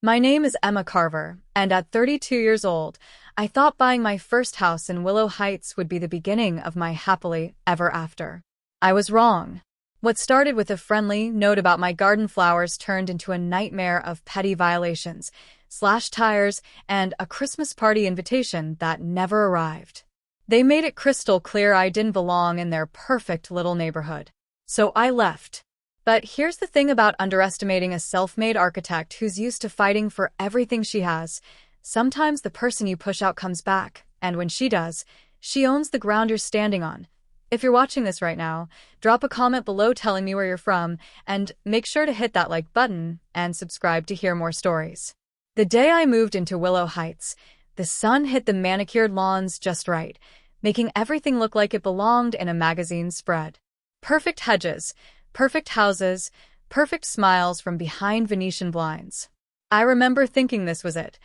My name is Emma Carver, and at 32 years old, I thought buying my first house in Willow Heights would be the beginning of my happily ever after. I was wrong. What started with a friendly note about my garden flowers turned into a nightmare of petty violations, slashed tires, and a Christmas party invitation that never arrived. They made it crystal clear I didn't belong in their perfect little neighborhood. So I left. But here's the thing about underestimating a self-made architect who's used to fighting for everything she has. Sometimes the person you push out comes back, and when she does, she owns the ground you're standing on. If you're watching this right now, drop a comment below telling me where you're from, and make sure to hit that like button and subscribe to hear more stories. The day I moved into Willow Heights, the sun hit the manicured lawns just right, making everything look like it belonged in a magazine spread. Perfect hedges, perfect houses, perfect smiles from behind Venetian blinds. I remember thinking this was it.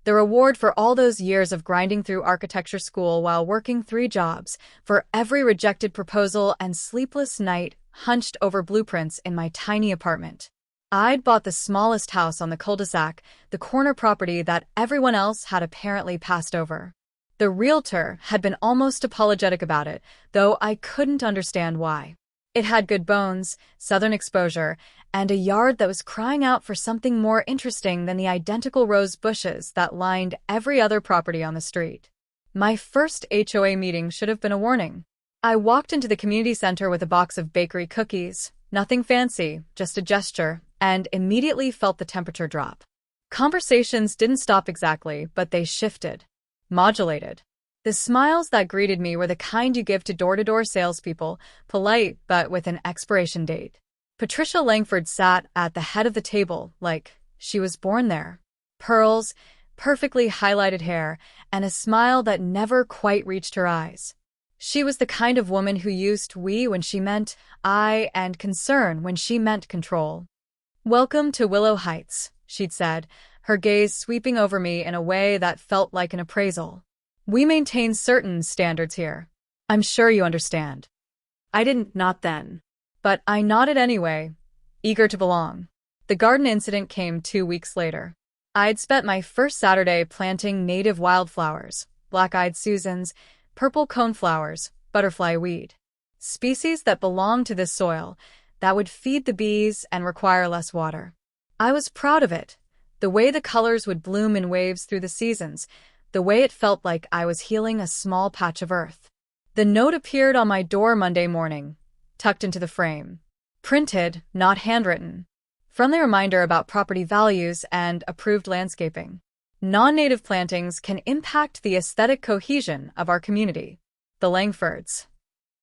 The reward for all those years of grinding through architecture school while working 3 jobs, for every rejected proposal and sleepless night hunched over blueprints in my tiny apartment. I'd bought the smallest house on the cul-de-sac, the corner property that everyone else had apparently passed over. The realtor had been almost apologetic about it, though I couldn't understand why. It had good bones, southern exposure, and a yard that was crying out for something more interesting than the identical rose bushes that lined every other property on the street. My first HOA meeting should have been a warning. I walked into the community center with a box of bakery cookies, nothing fancy, just a gesture, and immediately felt the temperature drop. Conversations didn't stop exactly, but they shifted, modulated. The smiles that greeted me were the kind you give to door-to-door salespeople, polite but with an expiration date. Patricia Langford sat at the head of the table like she was born there. Pearls, perfectly highlighted hair, and a smile that never quite reached her eyes. She was the kind of woman who used we when she meant I and concern when she meant control. "Welcome to Willow Heights," she'd said, her gaze sweeping over me in a way that felt like an appraisal. "We maintain certain standards here. I'm sure you understand." I didn't, not then. But I nodded anyway, eager to belong. The garden incident came 2 weeks later. I'd spent my first Saturday planting native wildflowers, black-eyed Susans, purple coneflowers, butterfly weed. Species that belonged to this soil, that would feed the bees and require less water. I was proud of it, the way the colors would bloom in waves through the seasons, the way it felt like I was healing a small patch of earth. The note appeared on my door Monday morning, tucked into the frame. Printed, not handwritten. Friendly reminder about property values and approved landscaping. Non-native plantings can impact the aesthetic cohesion of our community. The Langfords.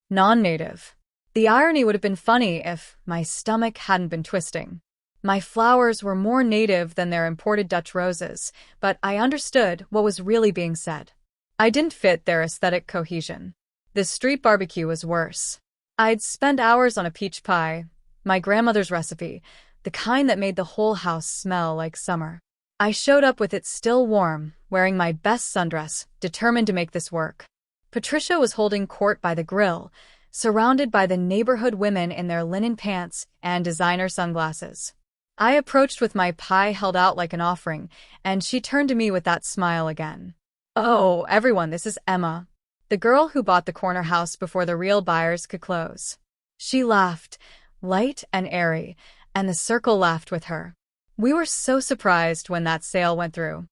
Non-native. The irony would have been funny if my stomach hadn't been twisting. My flowers were more native than their imported Dutch roses, but I understood what was really being said. I didn't fit their aesthetic cohesion. The street barbecue was worse. I'd spent hours on a peach pie, my grandmother's recipe, the kind that made the whole house smell like summer. I showed up with it still warm, wearing my best sundress, determined to make this work. Patricia was holding court by the grill, surrounded by the neighborhood women in their linen pants and designer sunglasses. I approached with my pie held out like an offering, and she turned to me with that smile again. "Oh, everyone, this is Emma, the girl who bought the corner house before the real buyers could close." She laughed, light and airy, and the circle laughed with her. We were so surprised when that sale went through.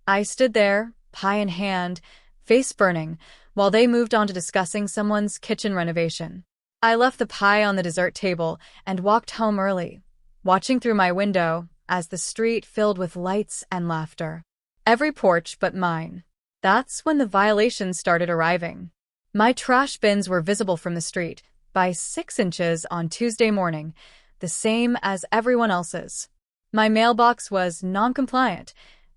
I stood there, pie in hand, face burning, while they moved on to discussing someone's kitchen renovation. I left the pie on the dessert table and walked home early, watching through my window as the street filled with lights and laughter. Every porch but mine. That's when the violations started arriving. My trash bins were visible from the street, by 6 inches on Tuesday morning, the same as everyone else's. My mailbox was non-compliant.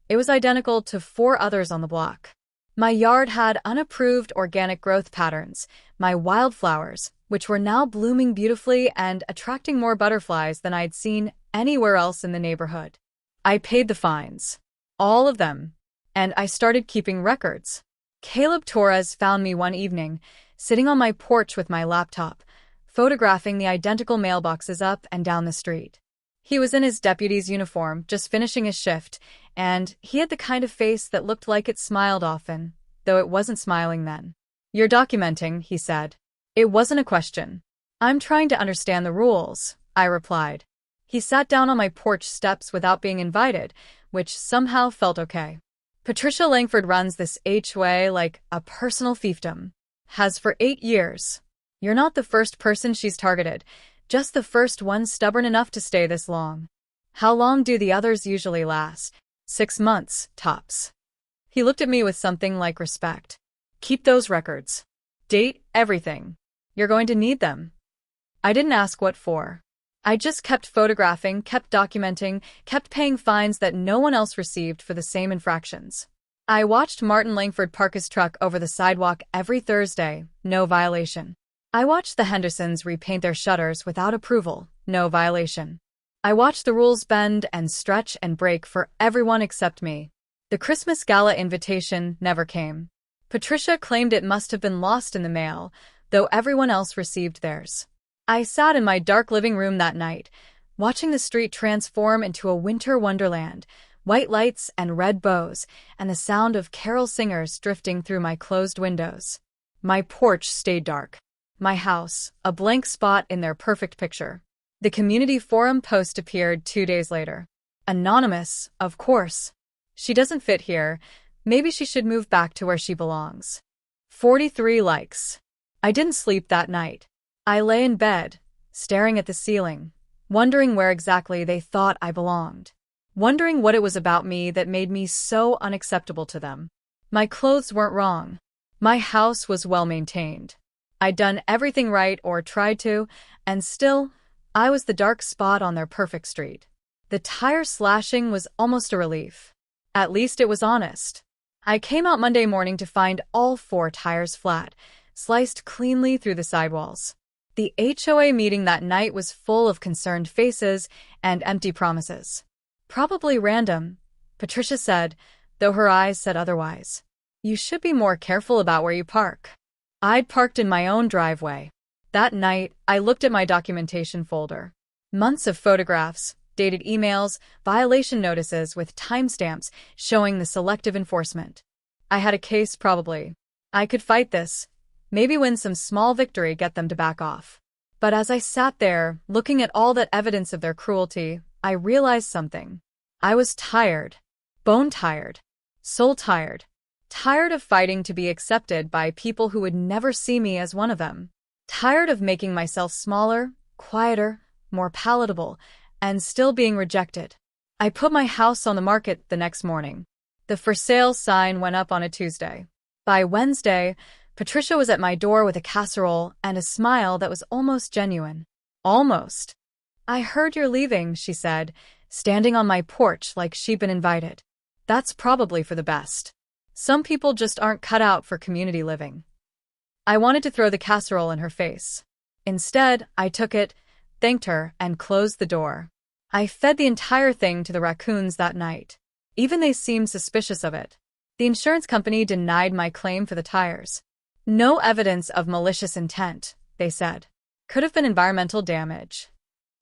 It was identical to 4 others on the block. My yard had unapproved organic growth patterns, my wildflowers, which were now blooming beautifully and attracting more butterflies than I'd seen anywhere else in the neighborhood. I paid the fines. All of them. And I started keeping records. Caleb Torres found me one evening, sitting on my porch with my laptop, photographing the identical mailboxes up and down the street. He was in his deputy's uniform, just finishing his shift, and he had the kind of face that looked like it smiled often, though it wasn't smiling then. "You're documenting," he said. It wasn't a question. "I'm trying to understand the rules," I replied. He sat down on my porch steps without being invited, which somehow felt okay. "Patricia Langford runs this HOA like a personal fiefdom. Has for 8 years. You're not the first person she's targeted, just the first one stubborn enough to stay this long. How long do the others usually last? 6 months, tops." He looked at me with something like respect. "Keep those records. Date everything. You're going to need them." I didn't ask what for. I just kept photographing, kept documenting, kept paying fines that no one else received for the same infractions. I watched Martin Langford park his truck over the sidewalk every Thursday, no violation. I watched the Hendersons repaint their shutters without approval, no violation. I watched the rules bend and stretch and break for everyone except me. The Christmas gala invitation never came. Patricia claimed it must have been lost in the mail, though everyone else received theirs. I sat in my dark living room that night, watching the street transform into a winter wonderland, white lights and red bows, and the sound of carol singers drifting through my closed windows. My porch stayed dark. My house, a blank spot in their perfect picture. The community forum post appeared 2 days later. Anonymous, of course. "She doesn't fit here. Maybe she should move back to where she belongs." 43 likes. I didn't sleep that night. I lay in bed, staring at the ceiling, wondering where exactly they thought I belonged. Wondering what it was about me that made me so unacceptable to them. My clothes weren't wrong. My house was well maintained. I'd done everything right or tried to, and still, I was the dark spot on their perfect street. The tire slashing was almost a relief. At least it was honest. I came out Monday morning to find all 4 tires flat, sliced cleanly through the sidewalls. The HOA meeting that night was full of concerned faces and empty promises. "Probably random," Patricia said, though her eyes said otherwise. "You should be more careful about where you park." I'd parked in my own driveway. That night, I looked at my documentation folder. Months of photographs, dated emails, violation notices with timestamps showing the selective enforcement. I had a case, probably. I could fight this. Maybe win some small victory, get them to back off. But as I sat there, looking at all that evidence of their cruelty, I realized something. I was tired. Bone tired. Soul tired. Tired of fighting to be accepted by people who would never see me as one of them. Tired of making myself smaller, quieter, more palatable, and still being rejected. I put my house on the market the next morning. The for sale sign went up on a Tuesday. By Wednesday, Patricia was at my door with a casserole and a smile that was almost genuine. Almost. "I heard you're leaving," she said, standing on my porch like she'd been invited. "That's probably for the best. Some people just aren't cut out for community living." I wanted to throw the casserole in her face. Instead, I took it, thanked her, and closed the door. I fed the entire thing to the raccoons that night. Even they seemed suspicious of it. The insurance company denied my claim for the tires. "No evidence of malicious intent," they said. "Could have been environmental damage."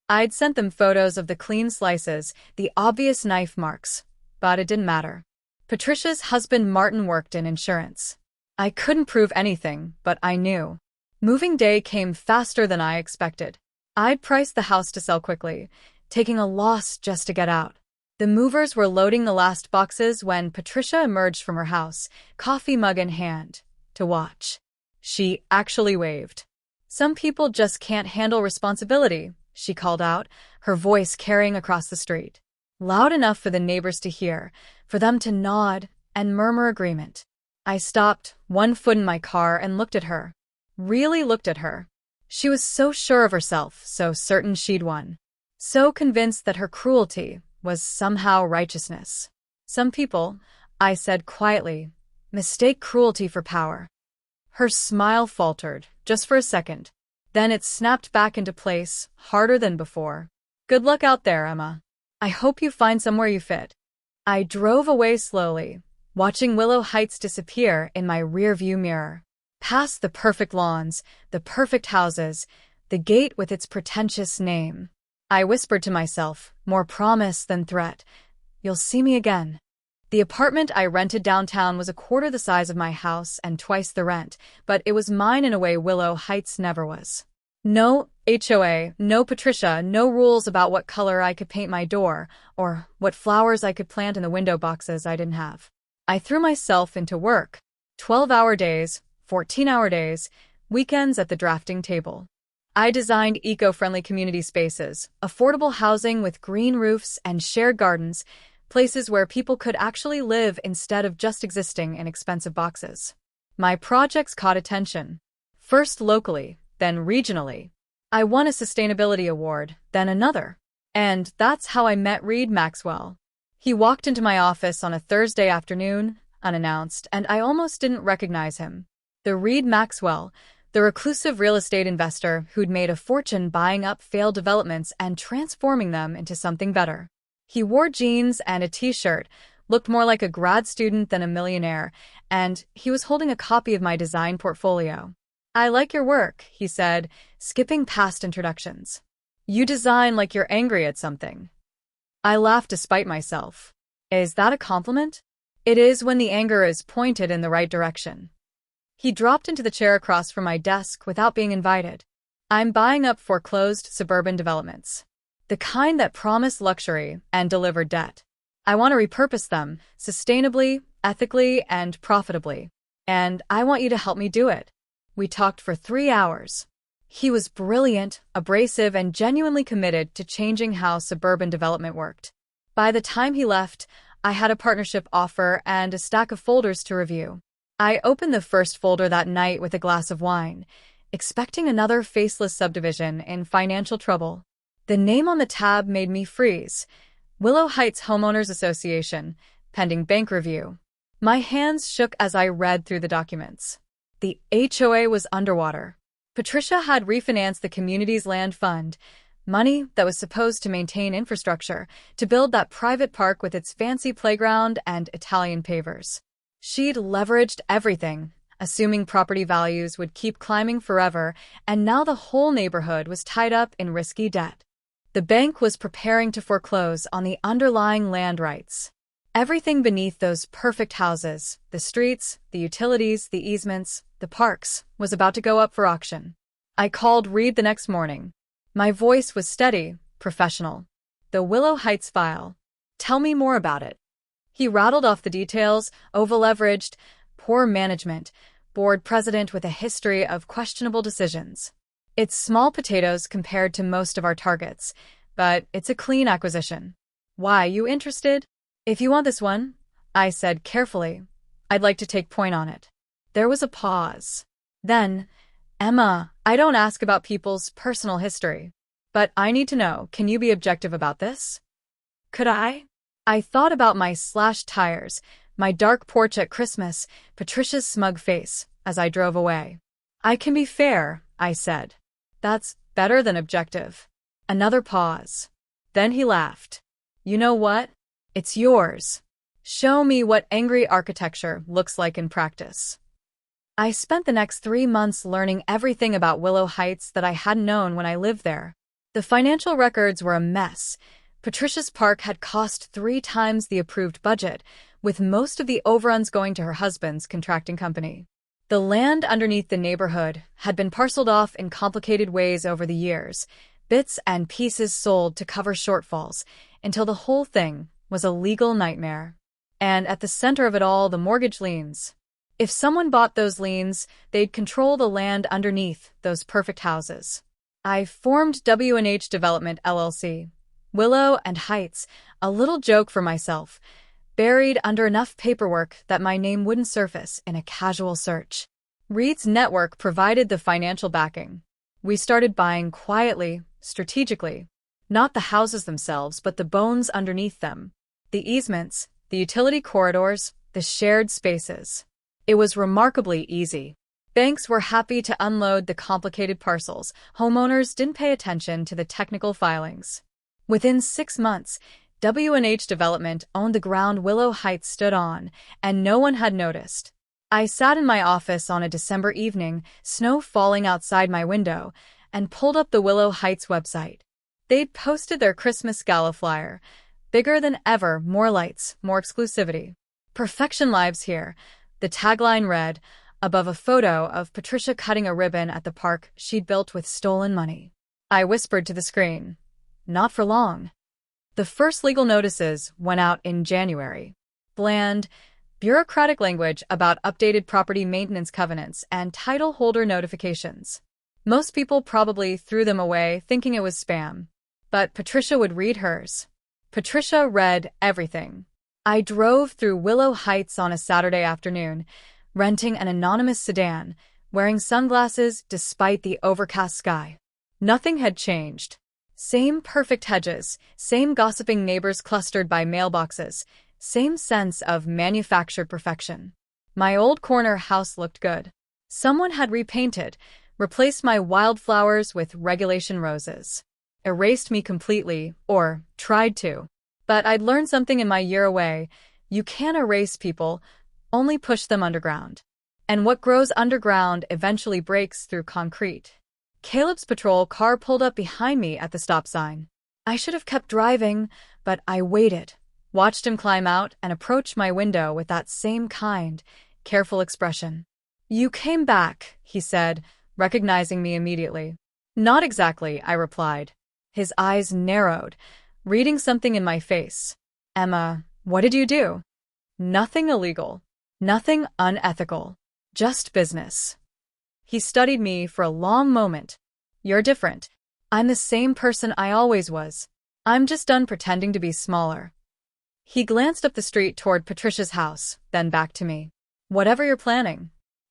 I'd sent them photos of the clean slices, the obvious knife marks, but it didn't matter. Patricia's husband Martin worked in insurance. I couldn't prove anything, but I knew. Moving day came faster than I expected. I'd priced the house to sell quickly, taking a loss just to get out. The movers were loading the last boxes when Patricia emerged from her house, coffee mug in hand, to watch. She actually waved. "Some people just can't handle responsibility," she called out, her voice carrying across the street. Loud enough for the neighbors to hear, for them to nod and murmur agreement. I stopped, one foot in my car, and looked at her. Really looked at her. She was so sure of herself, so certain she'd won. So convinced that her cruelty was somehow righteousness. "Some people," I said quietly, "mistake cruelty for power." Her smile faltered, just for a second. Then it snapped back into place, harder than before. "Good luck out there, Emma. I hope you find somewhere you fit." I drove away slowly, watching Willow Heights disappear in my rearview mirror. Past the perfect lawns, the perfect houses, the gate with its pretentious name. I whispered to myself, more promise than threat. You'll see me again. The apartment I rented downtown was a quarter the size of my house and twice the rent, but it was mine in a way Willow Heights never was. No HOA, no Patricia, no rules about what color I could paint my door, or what flowers I could plant in the window boxes I didn't have. I threw myself into work. 12-hour days, 14-hour days, weekends at the drafting table. I designed eco-friendly community spaces, affordable housing with green roofs and shared gardens, places where people could actually live instead of just existing in expensive boxes. My projects caught attention. First locally, then regionally. I won a sustainability award, then another. And that's how I met Reed Maxwell. He walked into my office on a Thursday afternoon, unannounced, and I almost didn't recognize him. The Reed Maxwell, the reclusive real estate investor who'd made a fortune buying up failed developments and transforming them into something better. He wore jeans and a t-shirt, looked more like a grad student than a millionaire, and he was holding a copy of my design portfolio. I like your work, he said, skipping past introductions. You design like you're angry at something. I laughed despite myself. Is that a compliment? It is when the anger is pointed in the right direction. He dropped into the chair across from my desk without being invited. I'm buying up foreclosed suburban developments. The kind that promise luxury and deliver debt. I want to repurpose them sustainably, ethically, and profitably. And I want you to help me do it. We talked for 3 hours. He was brilliant, abrasive, and genuinely committed to changing how suburban development worked. By the time he left, I had a partnership offer and a stack of folders to review. I opened the first folder that night with a glass of wine, expecting another faceless subdivision in financial trouble. The name on the tab made me freeze. Willow Heights Homeowners Association, pending bank review. My hands shook as I read through the documents. The HOA was underwater. Patricia had refinanced the community's land fund, money that was supposed to maintain infrastructure, to build that private park with its fancy playground and Italian pavers. She'd leveraged everything, assuming property values would keep climbing forever, and now the whole neighborhood was tied up in risky debt. The bank was preparing to foreclose on the underlying land rights. Everything beneath those perfect houses, the streets, the utilities, the easements, the parks, was about to go up for auction. I called Reed the next morning. My voice was steady, professional. The Willow Heights file. Tell me more about it. He rattled off the details: over-leveraged, poor management, board president with a history of questionable decisions. It's small potatoes compared to most of our targets, but it's a clean acquisition. Why, you interested? If you want this one, I said carefully, I'd like to take point on it. There was a pause. Then, Emma, I don't ask about people's personal history. But I need to know, can you be objective about this? Could I? I thought about my slashed tires, my dark porch at Christmas, Patricia's smug face, as I drove away. I can be fair, I said. That's better than objective. Another pause. Then he laughed. You know what? It's yours. Show me what angry architecture looks like in practice. I spent the next 3 months learning everything about Willow Heights that I hadn't known when I lived there. The financial records were a mess. Patricia's park had cost 3 times the approved budget, with most of the overruns going to her husband's contracting company. The land underneath the neighborhood had been parceled off in complicated ways over the years, bits and pieces sold to cover shortfalls, until the whole thing was a legal nightmare. And at the center of it all, the mortgage liens. If someone bought those liens, they'd control the land underneath those perfect houses. I formed W&H Development LLC, Willow and Heights, a little joke for myself, buried under enough paperwork that my name wouldn't surface in a casual search. Reed's network provided the financial backing. We started buying quietly, strategically. Not the houses themselves, but the bones underneath them. The easements, the utility corridors, the shared spaces. It was remarkably easy. Banks were happy to unload the complicated parcels. Homeowners didn't pay attention to the technical filings. Within 6 months, W&H Development owned the ground Willow Heights stood on, and no one had noticed. I sat in my office on a December evening, snow falling outside my window, and pulled up the Willow Heights website. They'd posted their Christmas gala flyer. Bigger than ever, more lights, more exclusivity. Perfection lives here. The tagline read, above a photo of Patricia cutting a ribbon at the park she'd built with stolen money. I whispered to the screen, not for long. The first legal notices went out in January. Bland, bureaucratic language about updated property maintenance covenants and title holder notifications. Most people probably threw them away thinking it was spam. But Patricia would read hers. Patricia read everything. I drove through Willow Heights on a Saturday afternoon, renting an anonymous sedan, wearing sunglasses despite the overcast sky. Nothing had changed. Same perfect hedges, same gossiping neighbors clustered by mailboxes, same sense of manufactured perfection. My old corner house looked good. Someone had repainted, replaced my wildflowers with regulation roses. Erased me completely, or tried to. But I'd learned something in my year away. You can't erase people, only push them underground. And what grows underground eventually breaks through concrete. Caleb's patrol car pulled up behind me at the stop sign. I should have kept driving, but I waited, watched him climb out and approach my window with that same kind, careful expression. "You came back," he said, recognizing me immediately. "Not exactly," I replied. His eyes narrowed, reading something in my face. "Emma, what did you do?" "Nothing illegal. Nothing unethical. Just business." He studied me for a long moment. "You're different. I'm the same person I always was. I'm just done pretending to be smaller." He glanced up the street toward Patricia's house, then back to me. "Whatever you're planning."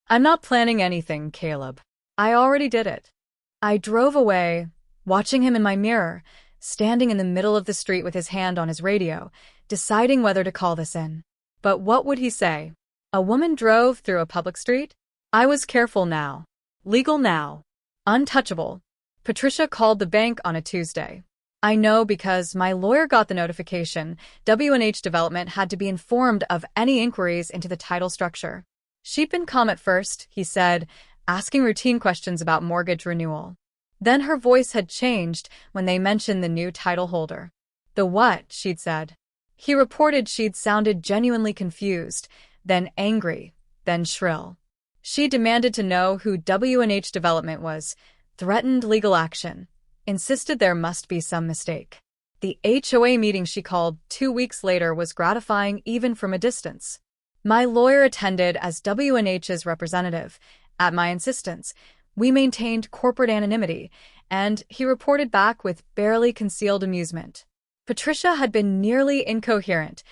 "I'm not planning anything, Caleb. I already did it." I drove away, watching him in my mirror, standing in the middle of the street with his hand on his radio, deciding whether to call this in. But what would he say? A woman drove through a public street? I was careful now. Legal now. Untouchable. Patricia called the bank on a Tuesday. I know because my lawyer got the notification. W&H Development had to be informed of any inquiries into the title structure. "She'd been calm at first," he said, asking routine questions about mortgage renewal. Then her voice had changed when they mentioned the new title holder. "The what?" she'd said. He reported she'd sounded genuinely confused, then angry, then shrill. She demanded to know who W&H Development was, threatened legal action, insisted there must be some mistake. The HOA meeting she called 2 weeks later was gratifying even from a distance. My lawyer attended as W&H's representative. At my insistence, we maintained corporate anonymity, and he reported back with barely concealed amusement. Patricia had been nearly incoherent,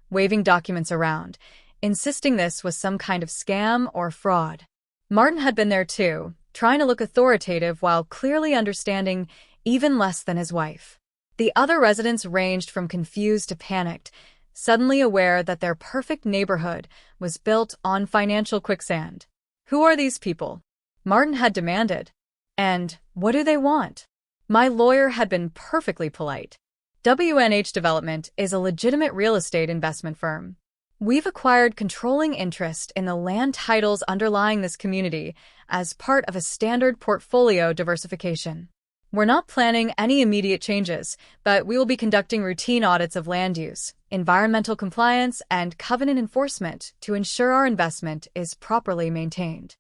waving documents around, insisting this was some kind of scam or fraud. Martin had been there too, trying to look authoritative while clearly understanding even less than his wife. The other residents ranged from confused to panicked, suddenly aware that their perfect neighborhood was built on financial quicksand. "Who are these people?" Martin had demanded. "And what do they want?" My lawyer had been perfectly polite. W&H Development is a legitimate real estate investment firm. We've acquired controlling interest in the land titles underlying this community as part of a standard portfolio diversification. We're not planning any immediate changes, but we will be conducting routine audits of land use, environmental compliance, and covenant enforcement to ensure our investment is properly maintained.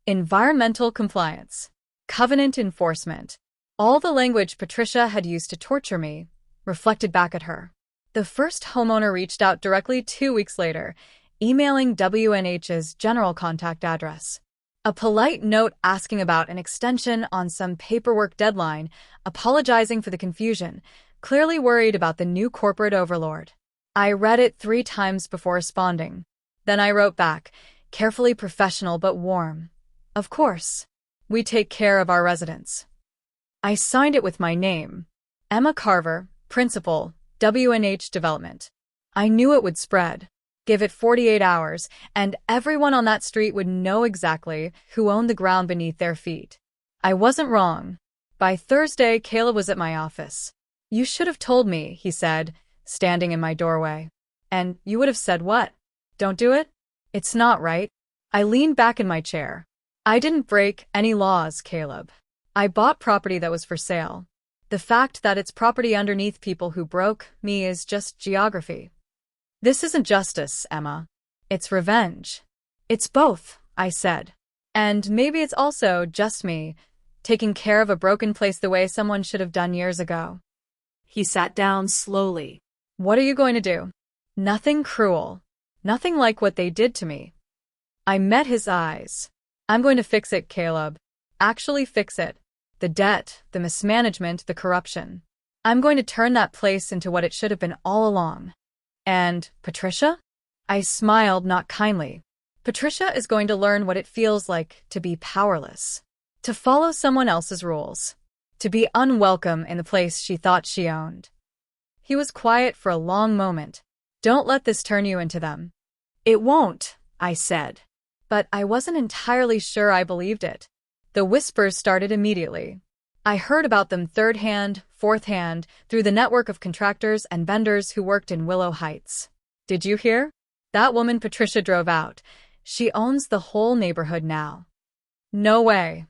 Environmental compliance. Covenant enforcement. All the language Patricia had used to torture me reflected back at her. The first homeowner reached out directly 2 weeks later, emailing W&H's general contact address. A polite note asking about an extension on some paperwork deadline, apologizing for the confusion, clearly worried about the new corporate overlord. I read it 3 times before responding. Then I wrote back, carefully professional but warm. "Of course. We take care of our residents." I signed it with my name. Emma Carver, Principal, W&H Development. I knew it would spread. Give it 48 hours, and everyone on that street would know exactly who owned the ground beneath their feet. I wasn't wrong. By Thursday, Caleb was at my office. "You should have told me," he said, standing in my doorway. "And you would have said what? Don't do it? It's not right." I leaned back in my chair. "I didn't break any laws, Caleb. I bought property that was for sale. The fact that it's property underneath people who broke me is just geography. This isn't justice, Emma. It's revenge. It's both, I said. And maybe it's also just me, taking care of a broken place the way someone should have done years ago. He sat down slowly. What are you going to do? Nothing cruel. Nothing like what they did to me. I met his eyes. I'm going to fix it, Caleb. Actually fix it. The debt, the mismanagement, the corruption. I'm going to turn that place into what it should have been all along. And Patricia? I smiled, not kindly. Patricia is going to learn what it feels like to be powerless, to follow someone else's rules, to be unwelcome in the place she thought she owned. He was quiet for a long moment. Don't let this turn you into them. It won't, I said. But I wasn't entirely sure I believed it. The whispers started immediately. I heard about them third hand, fourth hand, through the network of contractors and vendors who worked in Willow Heights. Did you hear? That woman Patricia drove out. She owns the whole neighborhood now. No way.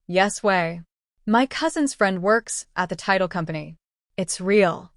Yes way. My cousin's friend works at the title company. It's real.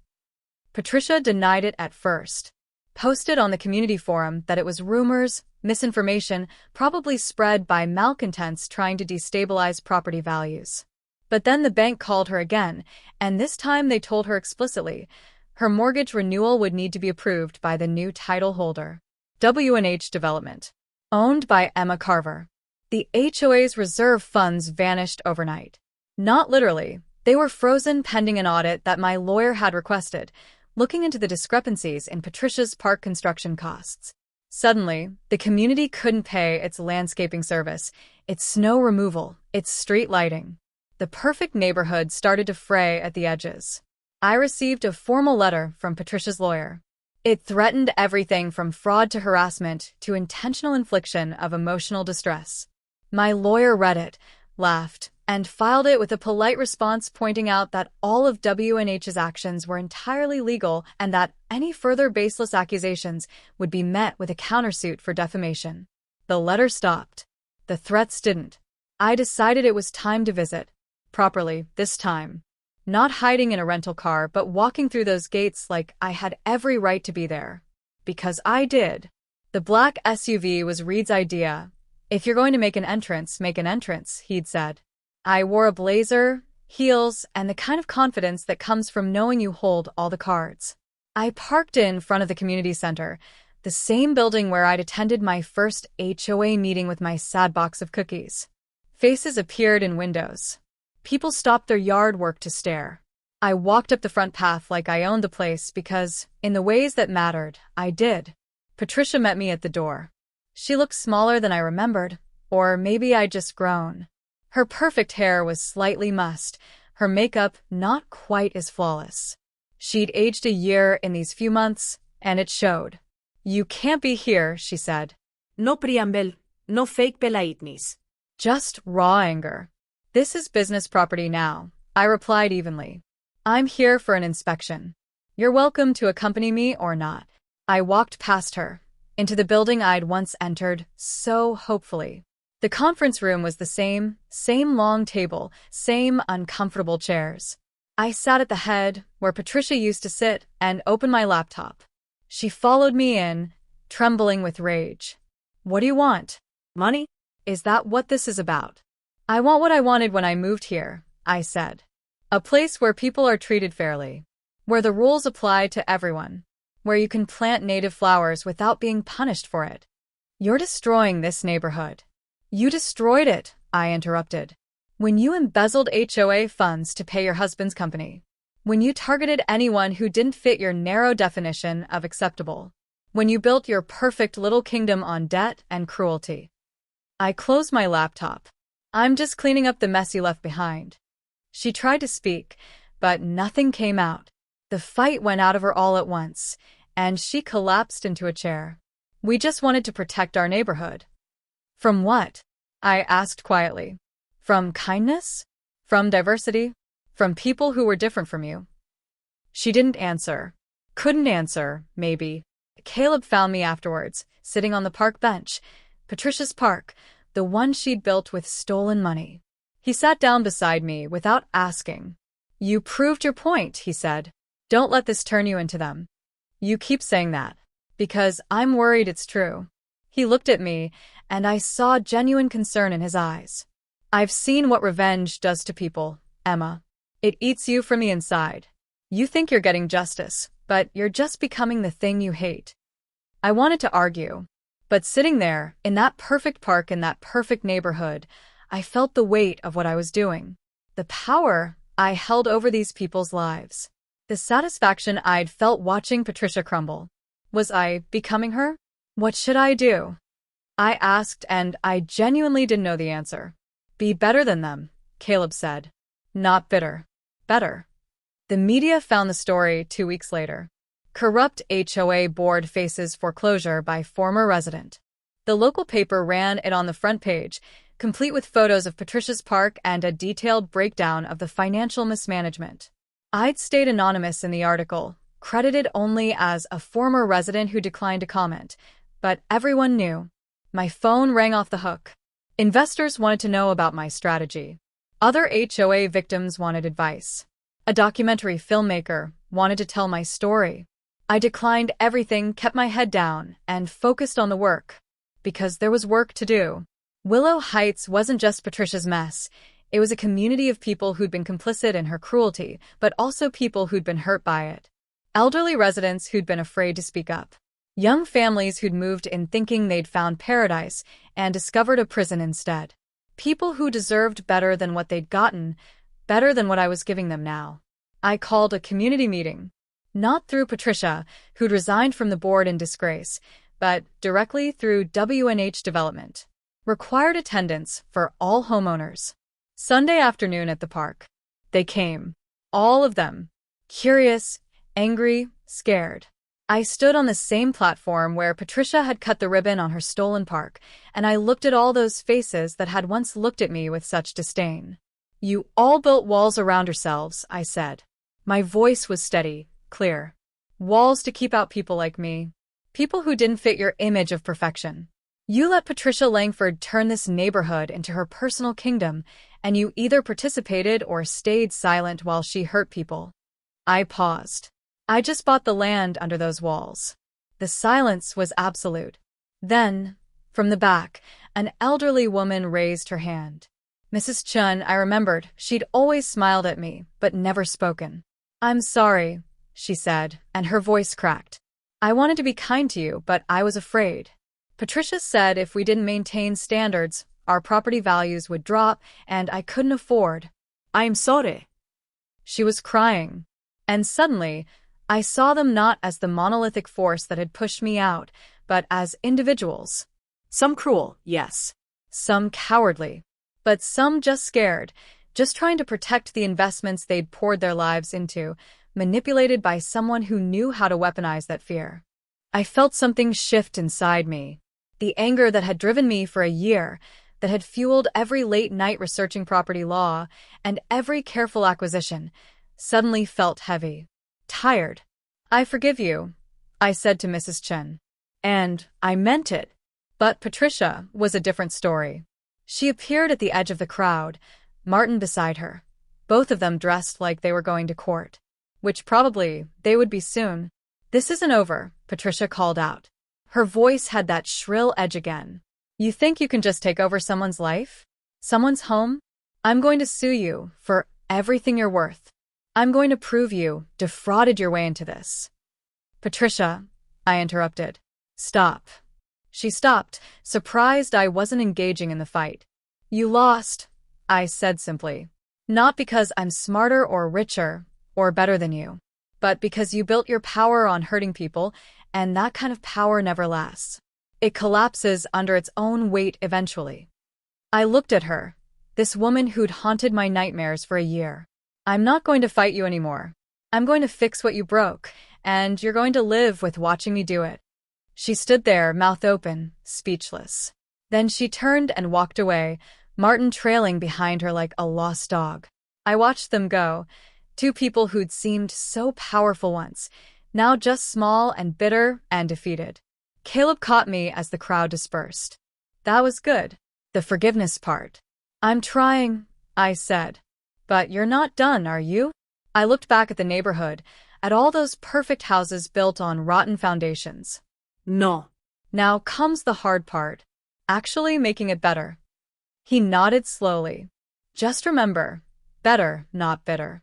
Patricia denied it at first. Posted on the community forum that it was rumors, misinformation, probably spread by malcontents trying to destabilize property values. But then the bank called her again, and this time they told her explicitly her mortgage renewal would need to be approved by the new title holder, W&H Development, owned by Emma Carver. The HOA's reserve funds vanished overnight. Not literally. They were frozen pending an audit that my lawyer had requested, looking into the discrepancies in Patricia's park construction costs. Suddenly, the community couldn't pay its landscaping service, its snow removal, its street lighting. The perfect neighborhood started to fray at the edges. I received a formal letter from Patricia's lawyer. It threatened everything from fraud to harassment to intentional infliction of emotional distress. My lawyer read it, laughed, and filed it with a polite response pointing out that all of W&H's actions were entirely legal and that any further baseless accusations would be met with a countersuit for defamation. The letter stopped. The threats didn't. I decided it was time to visit. Properly, this time. Not hiding in a rental car, but walking through those gates like I had every right to be there. Because I did. The black SUV was Reed's idea. If you're going to make an entrance, he'd said. I wore a blazer, heels, and the kind of confidence that comes from knowing you hold all the cards. I parked in front of the community center, the same building where I'd attended my first HOA meeting with my sad box of cookies. Faces appeared in windows. People stopped their yard work to stare. I walked up the front path like I owned the place because, in the ways that mattered, I did. Patricia met me at the door. She looked smaller than I remembered, or maybe I'd just grown. Her perfect hair was slightly mussed, her makeup not quite as flawless. She'd aged a year in these few months, and it showed. You can't be here, she said. No preamble, no fake politeness. Just raw anger. This is business property now, I replied evenly. I'm here for an inspection. You're welcome to accompany me or not. I walked past her, into the building I'd once entered, so hopefully. The conference room was the same long table, same uncomfortable chairs. I sat at the head, where Patricia used to sit, and opened my laptop. She followed me in, trembling with rage. What do you want? Money? Is that what this is about? I want what I wanted when I moved here, I said. A place where people are treated fairly, where the rules apply to everyone, where you can plant native flowers without being punished for it. You're destroying this neighborhood. You destroyed it, I interrupted. When you embezzled HOA funds to pay your husband's company. When you targeted anyone who didn't fit your narrow definition of acceptable. When you built your perfect little kingdom on debt and cruelty. I closed my laptop. I'm just cleaning up the mess you left behind. She tried to speak, but nothing came out. The fight went out of her all at once, and she collapsed into a chair. We just wanted to protect our neighborhood. From what? I asked quietly. From kindness? From diversity? From people who were different from you? She didn't answer. Couldn't answer, maybe. Caleb found me afterwards, sitting on the park bench. Patricia's park, the one she'd built with stolen money. He sat down beside me without asking. You proved your point, he said. Don't let this turn you into them. You keep saying that. Because I'm worried it's true. He looked at me, and I saw genuine concern in his eyes. I've seen what revenge does to people, Emma. It eats you from the inside. You think you're getting justice, but you're just becoming the thing you hate. I wanted to argue, but sitting there, in that perfect park in that perfect neighborhood, I felt the weight of what I was doing. The power I held over these people's lives. The satisfaction I'd felt watching Patricia crumble. Was I becoming her? What should I do? I asked, and I genuinely didn't know the answer. Be better than them, Caleb said. Not bitter. Better. The media found the story 2 weeks later. Corrupt HOA board faces foreclosure by former resident. The local paper ran it on the front page, complete with photos of Patricia's park and a detailed breakdown of the financial mismanagement. I'd stayed anonymous in the article, credited only as a former resident who declined to comment, but everyone knew. My phone rang off the hook. Investors wanted to know about my strategy. Other HOA victims wanted advice. A documentary filmmaker wanted to tell my story. I declined everything, kept my head down, and focused on the work. Because there was work to do. Willow Heights wasn't just Patricia's mess. It was a community of people who'd been complicit in her cruelty, but also people who'd been hurt by it. Elderly residents who'd been afraid to speak up. Young families who'd moved in thinking they'd found paradise and discovered a prison instead. People who deserved better than what they'd gotten, better than what I was giving them now. I called a community meeting. Not through Patricia, who'd resigned from the board in disgrace, but directly through WNH Development. Required attendance for all homeowners. Sunday afternoon at the park. They came. All of them. Curious, angry, scared. I stood on the same platform where Patricia had cut the ribbon on her stolen park, and I looked at all those faces that had once looked at me with such disdain. You all built walls around yourselves, I said. My voice was steady, clear. Walls to keep out people like me. People who didn't fit your image of perfection. You let Patricia Langford turn this neighborhood into her personal kingdom, and you either participated or stayed silent while she hurt people. I paused. I just bought the land under those walls. The silence was absolute. Then, from the back, an elderly woman raised her hand. Mrs. Chun, I remembered. She'd always smiled at me, but never spoken. I'm sorry, she said, and her voice cracked. I wanted to be kind to you, but I was afraid. Patricia said if we didn't maintain standards, our property values would drop, and I couldn't afford. I'm sorry. She was crying. And suddenly, I saw them not as the monolithic force that had pushed me out, but as individuals. Some cruel, yes. Some cowardly. But some just scared, just trying to protect the investments they'd poured their lives into, manipulated by someone who knew how to weaponize that fear. I felt something shift inside me. The anger that had driven me for a year, that had fueled every late night researching property law and every careful acquisition, suddenly felt heavy. Tired. I forgive you, I said to Mrs. Chen. And I meant it. But Patricia was a different story. She appeared at the edge of the crowd, Martin beside her, both of them dressed like they were going to court. Which probably they would be soon. This isn't over, Patricia called out. Her voice had that shrill edge again. You think you can just take over someone's life? Someone's home? I'm going to sue you for everything you're worth. I'm going to prove you defrauded your way into this. Patricia, I interrupted. Stop. She stopped, surprised I wasn't engaging in the fight. You lost, I said simply. Not because I'm smarter or richer or better than you, but because you built your power on hurting people, and that kind of power never lasts. It collapses under its own weight eventually. I looked at her, this woman who'd haunted my nightmares for a year. I'm not going to fight you anymore. I'm going to fix what you broke, and you're going to live with watching me do it. She stood there, mouth open, speechless. Then she turned and walked away, Martin trailing behind her like a lost dog. I watched them go, two people who'd seemed so powerful once, now just small and bitter and defeated. Caleb caught me as the crowd dispersed. That was good. The forgiveness part. I'm trying, I said. But you're not done, are you? I looked back at the neighborhood, at all those perfect houses built on rotten foundations. No. Now comes the hard part, actually making it better. He nodded slowly. Just remember, better, not bitter.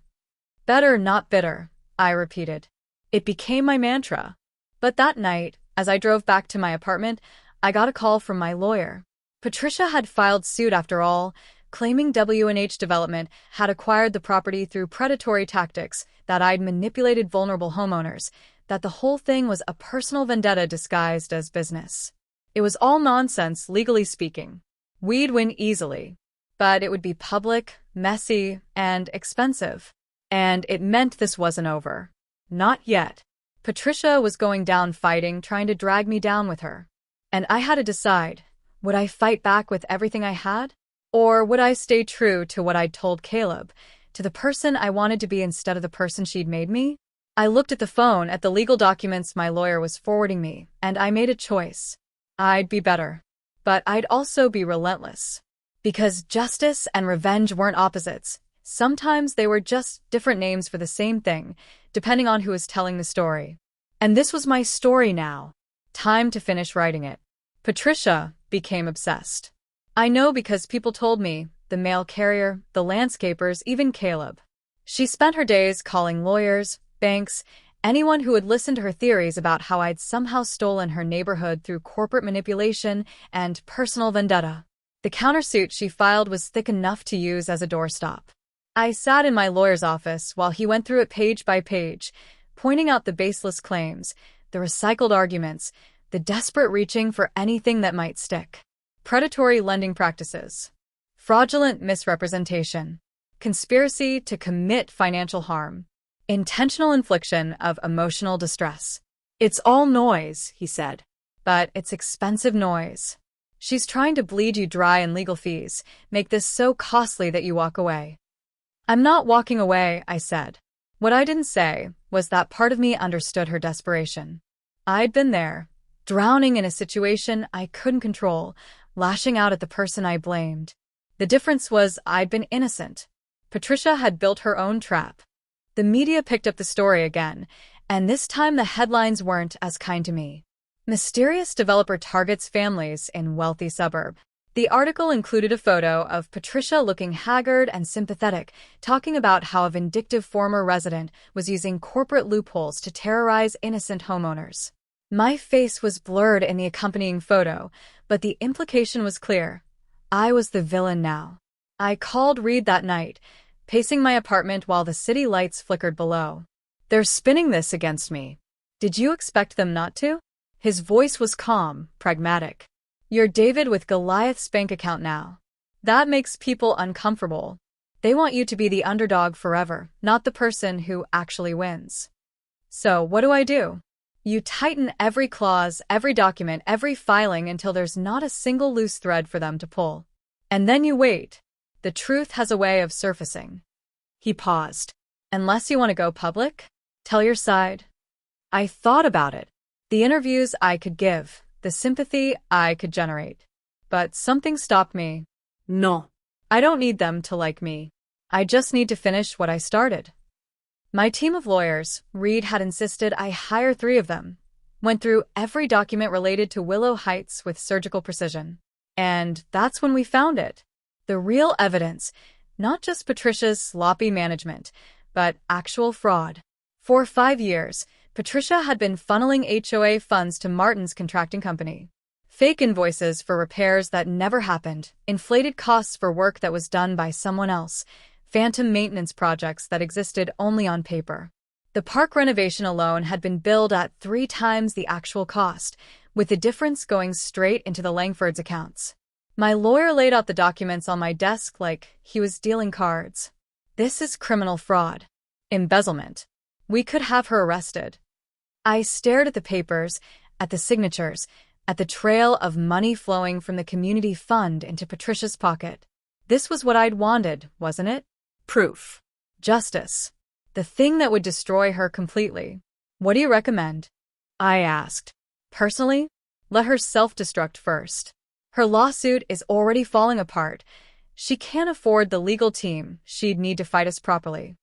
Better, not bitter, I repeated. It became my mantra. But that night, as I drove back to my apartment, I got a call from my lawyer. Patricia had filed suit after all, claiming W&H Development had acquired the property through predatory tactics, that I'd manipulated vulnerable homeowners, that the whole thing was a personal vendetta disguised as business. It was all nonsense, legally speaking. We'd win easily. But it would be public, messy, and expensive. And it meant this wasn't over. Not yet. Patricia was going down fighting, trying to drag me down with her. And I had to decide, would I fight back with everything I had? Or would I stay true to what I'd told Caleb, to the person I wanted to be instead of the person she'd made me? I looked at the phone, at the legal documents my lawyer was forwarding me, and I made a choice. I'd be better. But I'd also be relentless. Because justice and revenge weren't opposites. Sometimes they were just different names for the same thing, depending on who was telling the story. And this was my story now. Time to finish writing it. Patricia became obsessed. I know because people told me, the mail carrier, the landscapers, even Caleb. She spent her days calling lawyers, banks, anyone who would listen to her theories about how I'd somehow stolen her neighborhood through corporate manipulation and personal vendetta. The countersuit she filed was thick enough to use as a doorstop. I sat in my lawyer's office while he went through it page by page, pointing out the baseless claims, the recycled arguments, the desperate reaching for anything that might stick. Predatory lending practices. Fraudulent misrepresentation. Conspiracy to commit financial harm. Intentional infliction of emotional distress. It's all noise, he said. But it's expensive noise. She's trying to bleed you dry in legal fees, make this so costly that you walk away. I'm not walking away, I said. What I didn't say was that part of me understood her desperation. I'd been there, drowning in a situation I couldn't control, lashing out at the person I blamed. The difference was I'd been innocent. Patricia had built her own trap. The media picked up the story again, and this time the headlines weren't as kind to me. Mysterious developer targets families in wealthy suburb. The article included a photo of Patricia looking haggard and sympathetic, talking about how a vindictive former resident was using corporate loopholes to terrorize innocent homeowners. My face was blurred in the accompanying photo, but the implication was clear. I was the villain now. I called Reed that night, pacing my apartment while the city lights flickered below. They're spinning this against me. Did you expect them not to? His voice was calm, pragmatic. You're David with Goliath's bank account now. That makes people uncomfortable. They want you to be the underdog forever, not the person who actually wins. So what do? You tighten every clause, every document, every filing until there's not a single loose thread for them to pull. And then you wait. The truth has a way of surfacing. He paused. Unless you want to go public? Tell your side. I thought about it. The interviews I could give, the sympathy I could generate. But something stopped me. No. I don't need them to like me. I just need to finish what I started. My team of lawyers, Reed had insisted I hire 3 of them, went through every document related to Willow Heights with surgical precision. And that's when we found it. The real evidence, not just Patricia's sloppy management, but actual fraud. For 5 years, Patricia had been funneling HOA funds to Martin's contracting company. Fake invoices for repairs that never happened, inflated costs for work that was done by someone else, phantom maintenance projects that existed only on paper. The park renovation alone had been billed at 3 times the actual cost, with the difference going straight into the Langfords' accounts. My lawyer laid out the documents on my desk like he was dealing cards. This is criminal fraud. Embezzlement. We could have her arrested. I stared at the papers, at the signatures, at the trail of money flowing from the community fund into Patricia's pocket. This was what I'd wanted, wasn't it? Proof. Justice. The thing that would destroy her completely. What do you recommend? I asked. Personally, let her self-destruct first. Her lawsuit is already falling apart. She can't afford the legal team she'd need to fight us properly.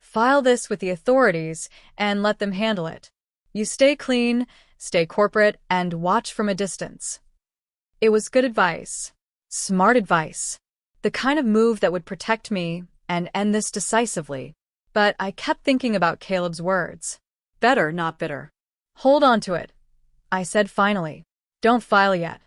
File this with the authorities and let them handle it. You stay clean, stay corporate, and watch from a distance. It was good advice. Smart advice. The kind of move that would protect me and end this decisively. But I kept thinking about Caleb's words. Better, not bitter. Hold on to it, I said finally. Don't file yet.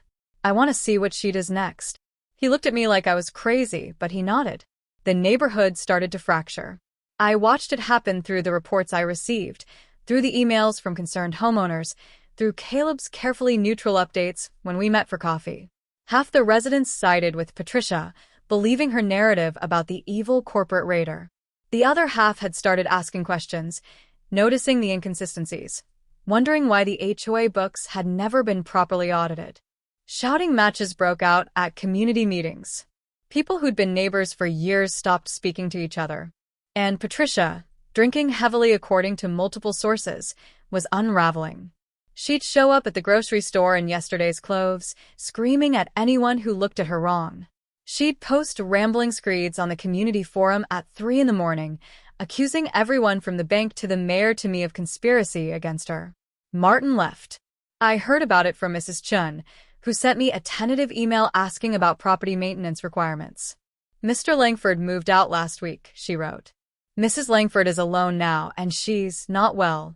I want to see what she does next. He looked at me like I was crazy, but he nodded. The neighborhood started to fracture. I watched it happen through the reports I received, through the emails from concerned homeowners, through Caleb's carefully neutral updates when we met for coffee. Half the residents sided with Patricia, believing her narrative about the evil corporate raider. The other half had started asking questions, noticing the inconsistencies, wondering why the HOA books had never been properly audited. Shouting matches broke out at community meetings. People who'd been neighbors for years stopped speaking to each other. And Patricia, drinking heavily according to multiple sources, was unraveling. She'd show up at the grocery store in yesterday's clothes, screaming at anyone who looked at her wrong. She'd post rambling screeds on the community forum at 3 a.m, accusing everyone from the bank to the mayor to me of conspiracy against her. Martin left. I heard about it from Mrs. Chun, who sent me a tentative email asking about property maintenance requirements. Mr. Langford moved out last week, she wrote. Mrs. Langford is alone now, and she's not well.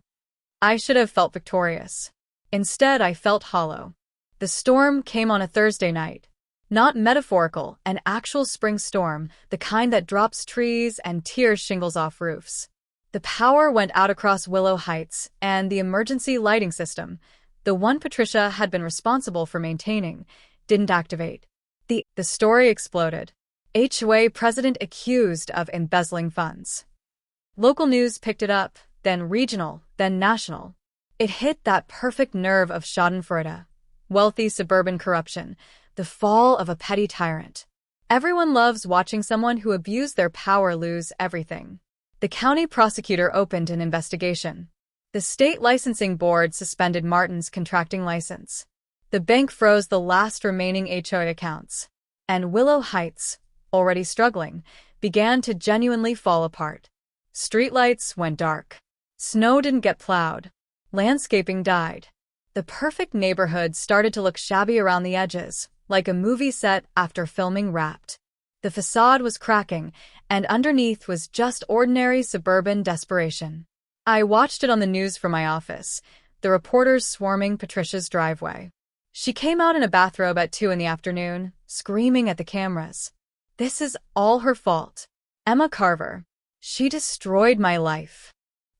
I should have felt victorious. Instead, I felt hollow. The storm came on a Thursday night. Not metaphorical, an actual spring storm, the kind that drops trees and tears shingles off roofs. The power went out across Willow Heights, and the emergency lighting system, the one Patricia had been responsible for maintaining, didn't activate. The story exploded. HOA president accused of embezzling funds. Local news picked it up, then regional, then national. It hit that perfect nerve of schadenfreude, wealthy suburban corruption, the fall of a petty tyrant. Everyone loves watching someone who abused their power lose everything. The county prosecutor opened an investigation. The state licensing board suspended Martin's contracting license. The bank froze the last remaining HOA accounts. And Willow Heights, already struggling, began to genuinely fall apart. Streetlights went dark. Snow didn't get plowed. Landscaping died. The perfect neighborhood started to look shabby around the edges, like a movie set after filming Wrapped. The facade was cracking, and underneath was just ordinary suburban desperation. I watched it on the news from my office, the reporters swarming Patricia's driveway. She came out in a bathrobe at 2 p.m, screaming at the cameras. This is all her fault. Emma Carver. She destroyed my life.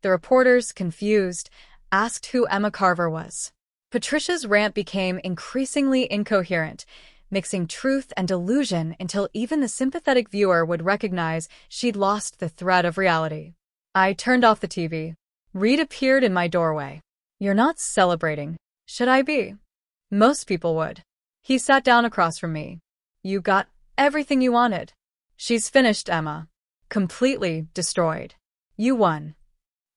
The reporters, confused, asked who Emma Carver was. Patricia's rant became increasingly incoherent, mixing truth and delusion until even the sympathetic viewer would recognize she'd lost the thread of reality. I turned off the TV. Reed appeared in my doorway. You're not celebrating. Should I be? Most people would. He sat down across from me. You got everything you wanted. She's finished, Emma. Completely destroyed. You won.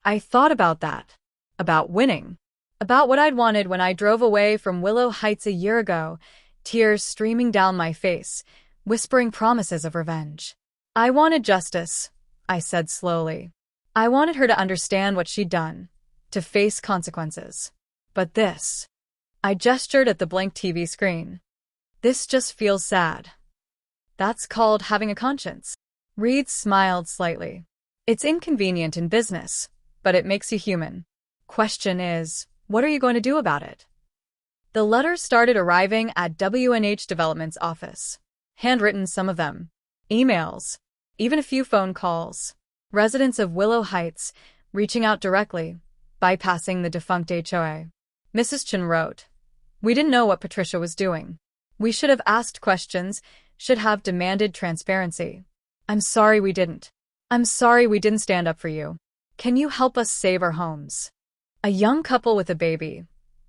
I thought about that. About winning. About what I'd wanted when I drove away from Willow Heights a year ago, tears streaming down my face, whispering promises of revenge. I wanted justice, I said slowly. I wanted her to understand what she'd done, to face consequences. But this. I gestured at the blank TV screen. This just feels sad. That's called having a conscience. Reed smiled slightly. It's inconvenient in business, but it makes you human. Question is, what are you going to do about it? The letters started arriving at WNH Development's office. Handwritten, some of them. Emails. Even a few phone calls. Residents of Willow Heights, reaching out directly, bypassing the defunct HOA. Mrs. Chun wrote, We didn't know what Patricia was doing. We should have asked questions, should have demanded transparency. I'm sorry we didn't. I'm sorry we didn't stand up for you. Can you help us save our homes? A young couple with a baby.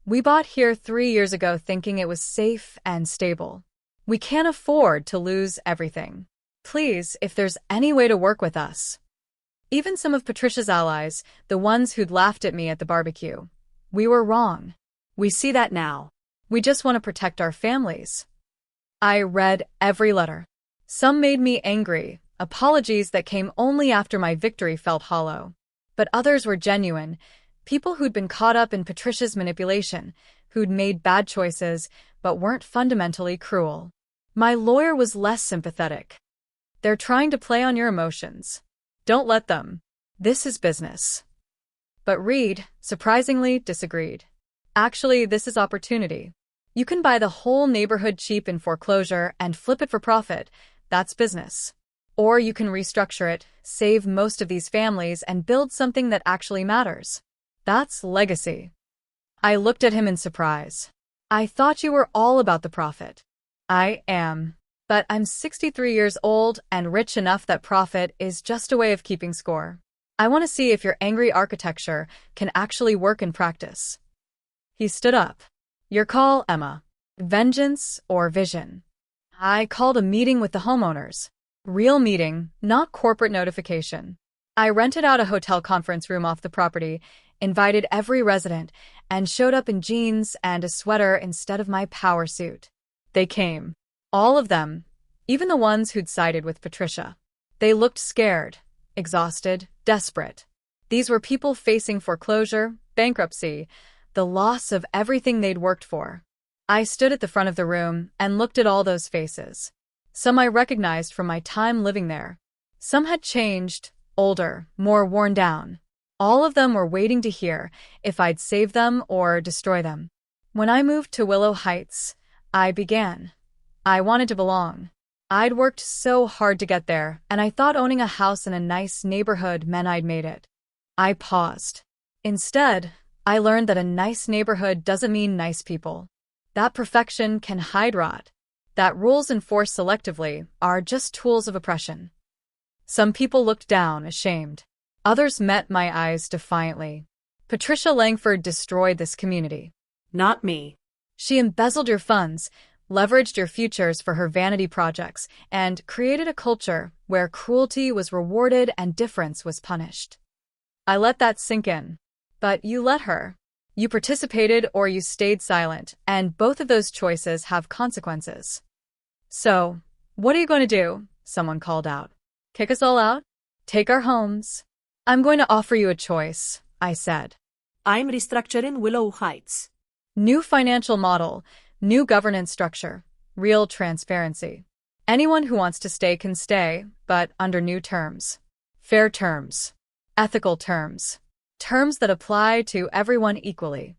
We bought here 3 years ago thinking it was safe and stable. We can't afford to lose everything. Please, if there's any way to work with us. Even some of Patricia's allies, the ones who'd laughed at me at the barbecue. We were wrong. We see that now. We just want to protect our families. I read every letter. Some made me angry, apologies that came only after my victory felt hollow. But others were genuine, people who'd been caught up in Patricia's manipulation, who'd made bad choices, but weren't fundamentally cruel. My lawyer was less sympathetic. They're trying to play on your emotions. Don't let them. This is business. But Reed, surprisingly, disagreed. Actually, this is opportunity. You can buy the whole neighborhood cheap in foreclosure and flip it for profit. That's business. Or you can restructure it, save most of these families, and build something that actually matters. That's legacy. I looked at him in surprise. I thought you were all about the profit. I am. But I'm 63 years old and rich enough that profit is just a way of keeping score. I want to see if your angry architecture can actually work in practice. He stood up. Your call, Emma. Vengeance or vision? I called a meeting with the homeowners. Real meeting, not corporate notification. I rented out a hotel conference room off the property, invited every resident, and showed up in jeans and a sweater instead of my power suit. They came. All of them, even the ones who'd sided with Patricia. They looked scared, exhausted, desperate. These were people facing foreclosure, bankruptcy, the loss of everything they'd worked for. I stood at the front of the room and looked at all those faces. Some I recognized from my time living there. Some had changed, older, more worn down. All of them were waiting to hear if I'd save them or destroy them. When I moved to Willow Heights, I began. I wanted to belong. I'd worked so hard to get there, and I thought owning a house in a nice neighborhood meant I'd made it. I paused. Instead, I learned that a nice neighborhood doesn't mean nice people. That perfection can hide rot. That rules enforced selectively are just tools of oppression. Some people looked down, ashamed. Others met my eyes defiantly. Patricia Langford destroyed this community. Not me. She embezzled your funds, leveraged your futures for her vanity projects, and created a culture where cruelty was rewarded and difference was punished. I let that sink in. But you let her. You participated or you stayed silent, and both of those choices have consequences. So, what are you going to do? Someone called out. Kick us all out? Take our homes? I'm going to offer you a choice, I said. I'm restructuring Willow Heights. New financial model, new governance structure, real transparency. Anyone who wants to stay can stay, but under new terms. Fair terms. Ethical terms. Terms that apply to everyone equally.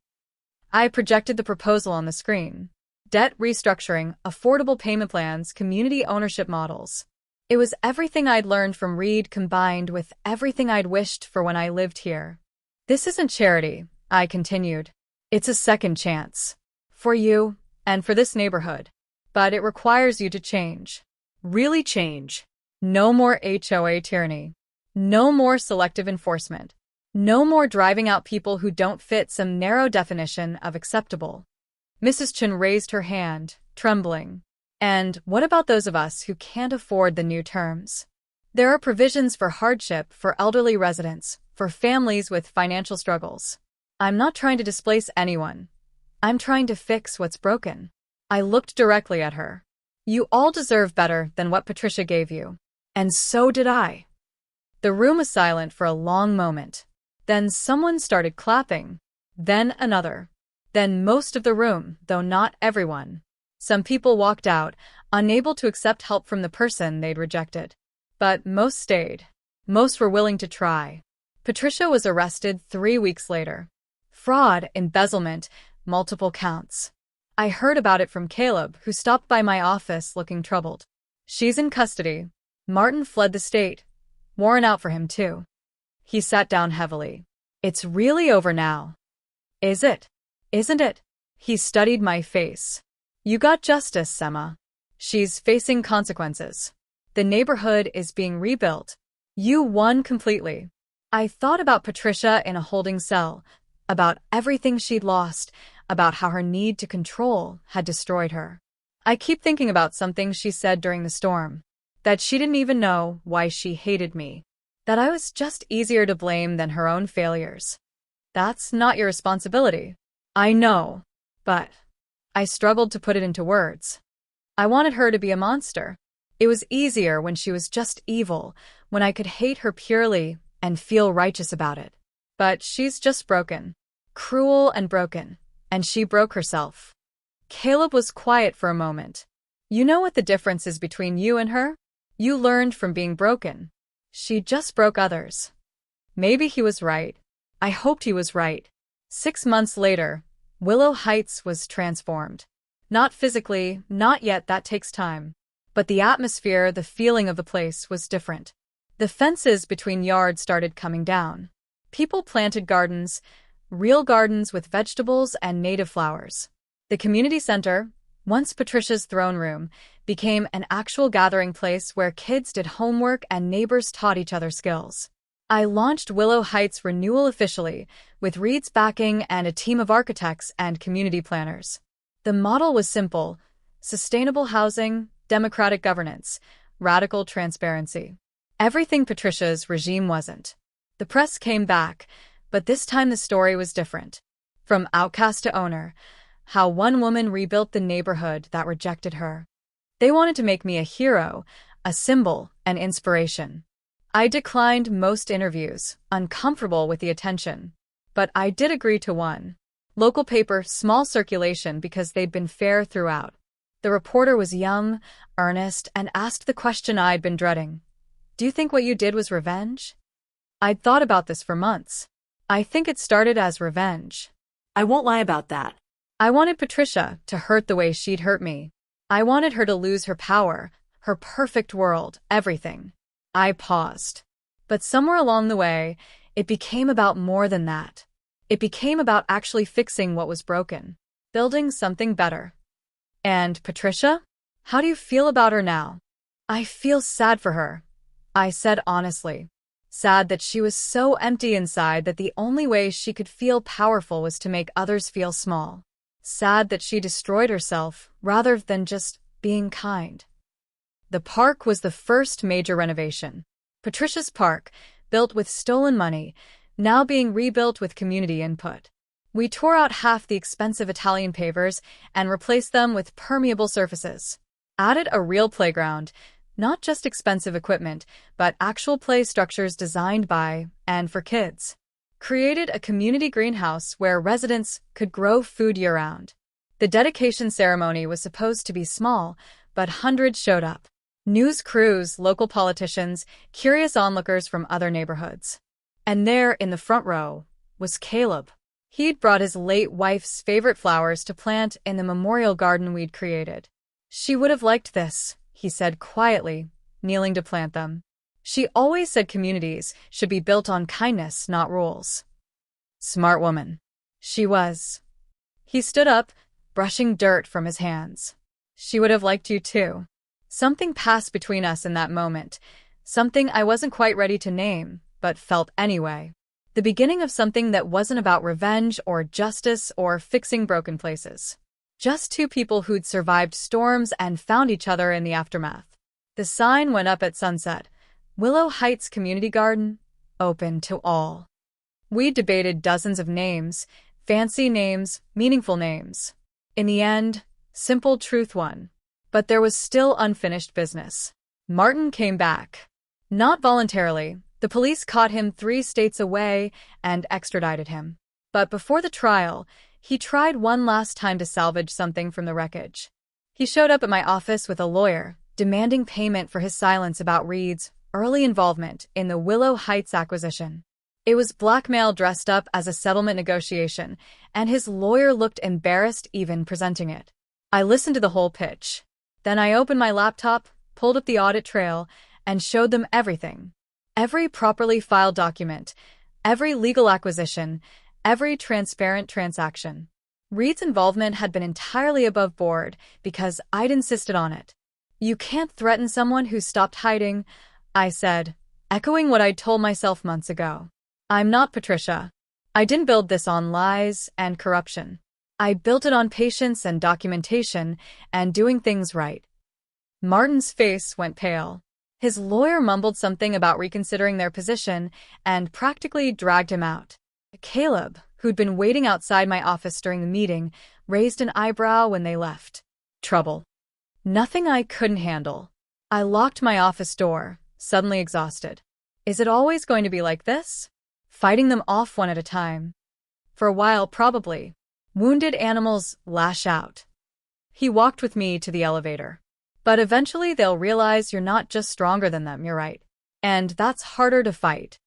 I projected the proposal on the screen. Debt restructuring, affordable payment plans, community ownership models. It was everything I'd learned from Reed combined with everything I'd wished for when I lived here. This isn't charity, I continued. It's a second chance. For you, and for this neighborhood. But it requires you to change. Really change. No more HOA tyranny. No more selective enforcement. No more driving out people who don't fit some narrow definition of acceptable. Mrs. Chen raised her hand, trembling. And what about those of us who can't afford the new terms? There are provisions for hardship for elderly residents, for families with financial struggles. I'm not trying to displace anyone. I'm trying to fix what's broken. I looked directly at her. You all deserve better than what Patricia gave you. And so did I. The room was silent for a long moment. Then someone started clapping. Then another. Then most of the room, though not everyone. Some people walked out, unable to accept help from the person they'd rejected. But most stayed. Most were willing to try. Patricia was arrested 3 weeks later. Fraud, embezzlement, multiple counts. I heard about it from Caleb, who stopped by my office looking troubled. She's in custody. Martin fled the state. Warrant out for him, too. He sat down heavily. It's really over now. Is it? Isn't it? He studied my face. You got justice, Emma. She's facing consequences. The neighborhood is being rebuilt. You won completely. I thought about Patricia in a holding cell, about everything she'd lost, about how her need to control had destroyed her. I keep thinking about something she said during the storm, that she didn't even know why she hated me, that I was just easier to blame than her own failures. That's not your responsibility. I know, but I struggled to put it into words. I wanted her to be a monster. It was easier when she was just evil, when I could hate her purely and feel righteous about it. But she's just broken. Cruel and broken. And she broke herself. Caleb was quiet for a moment. You know what the difference is between you and her? You learned from being broken. She just broke others. Maybe he was right. I hoped he was right. 6 months later, Willow Heights was transformed. Not physically, not yet, that takes time. But the atmosphere, the feeling of the place was different. The fences between yards started coming down. People planted gardens, real gardens with vegetables and native flowers. The community center, once Patricia's throne room, became an actual gathering place where kids did homework and neighbors taught each other skills. I launched Willow Heights Renewal officially, with Reed's backing and a team of architects and community planners. The model was simple: sustainable housing, democratic governance, radical transparency. Everything Patricia's regime wasn't. The press came back, but this time the story was different. From outcast to owner, how one woman rebuilt the neighborhood that rejected her. They wanted to make me a hero, a symbol, an inspiration. I declined most interviews, uncomfortable with the attention. But I did agree to one. Local paper, small circulation because they'd been fair throughout. The reporter was young, earnest, and asked the question I'd been dreading. Do you think what you did was revenge? I'd thought about this for months. I think it started as revenge. I won't lie about that. I wanted Patricia to hurt the way she'd hurt me. I wanted her to lose her power, her perfect world, everything. I paused. But somewhere along the way, it became about more than that. It became about actually fixing what was broken, building something better. And Patricia? How do you feel about her now? I feel sad for her, I said honestly. Sad that she was so empty inside that the only way she could feel powerful was to make others feel small. Sad that she destroyed herself rather than just being kind. The park was the first major renovation. Patricia's Park, built with stolen money, now being rebuilt with community input. We tore out half the expensive Italian pavers and replaced them with permeable surfaces. Added a real playground, not just expensive equipment, but actual play structures designed by and for kids. Created a community greenhouse where residents could grow food year-round. The dedication ceremony was supposed to be small, but hundreds showed up. News crews, local politicians, curious onlookers from other neighborhoods. And there, in the front row, was Caleb. He'd brought his late wife's favorite flowers to plant in the memorial garden we'd created. She would have liked this, he said quietly, kneeling to plant them. She always said communities should be built on kindness, not rules. Smart woman. She was. He stood up, brushing dirt from his hands. She would have liked you too. Something passed between us in that moment, something I wasn't quite ready to name, but felt anyway. The beginning of something that wasn't about revenge or justice or fixing broken places. Just two people who'd survived storms and found each other in the aftermath. The sign went up at sunset. Willow Heights Community Garden, open to all. We debated dozens of names, fancy names, meaningful names. In the end, simple truth won. But there was still unfinished business. Martin came back. Not voluntarily. The police caught him 3 states away and extradited him. But before the trial, he tried one last time to salvage something from the wreckage. He showed up at my office with a lawyer, demanding payment for his silence about Reed's early involvement in the Willow Heights acquisition. It was blackmail dressed up as a settlement negotiation, and his lawyer looked embarrassed even presenting it. I listened to the whole pitch. Then I opened my laptop, pulled up the audit trail, and showed them everything. Every properly filed document, every legal acquisition, every transparent transaction. Reed's involvement had been entirely above board because I'd insisted on it. You can't threaten someone who stopped hiding, I said, echoing what I'd told myself months ago. I'm not Patricia. I didn't build this on lies and corruption. I built it on patience and documentation and doing things right. Martin's face went pale. His lawyer mumbled something about reconsidering their position and practically dragged him out. Caleb, who'd been waiting outside my office during the meeting, raised an eyebrow when they left. Trouble. Nothing I couldn't handle. I locked my office door, suddenly exhausted. Is it always going to be like this? Fighting them off one at a time. For a while, probably. Wounded animals lash out. He walked with me to the elevator. But eventually they'll realize you're not just stronger than them, you're right. And that's harder to fight.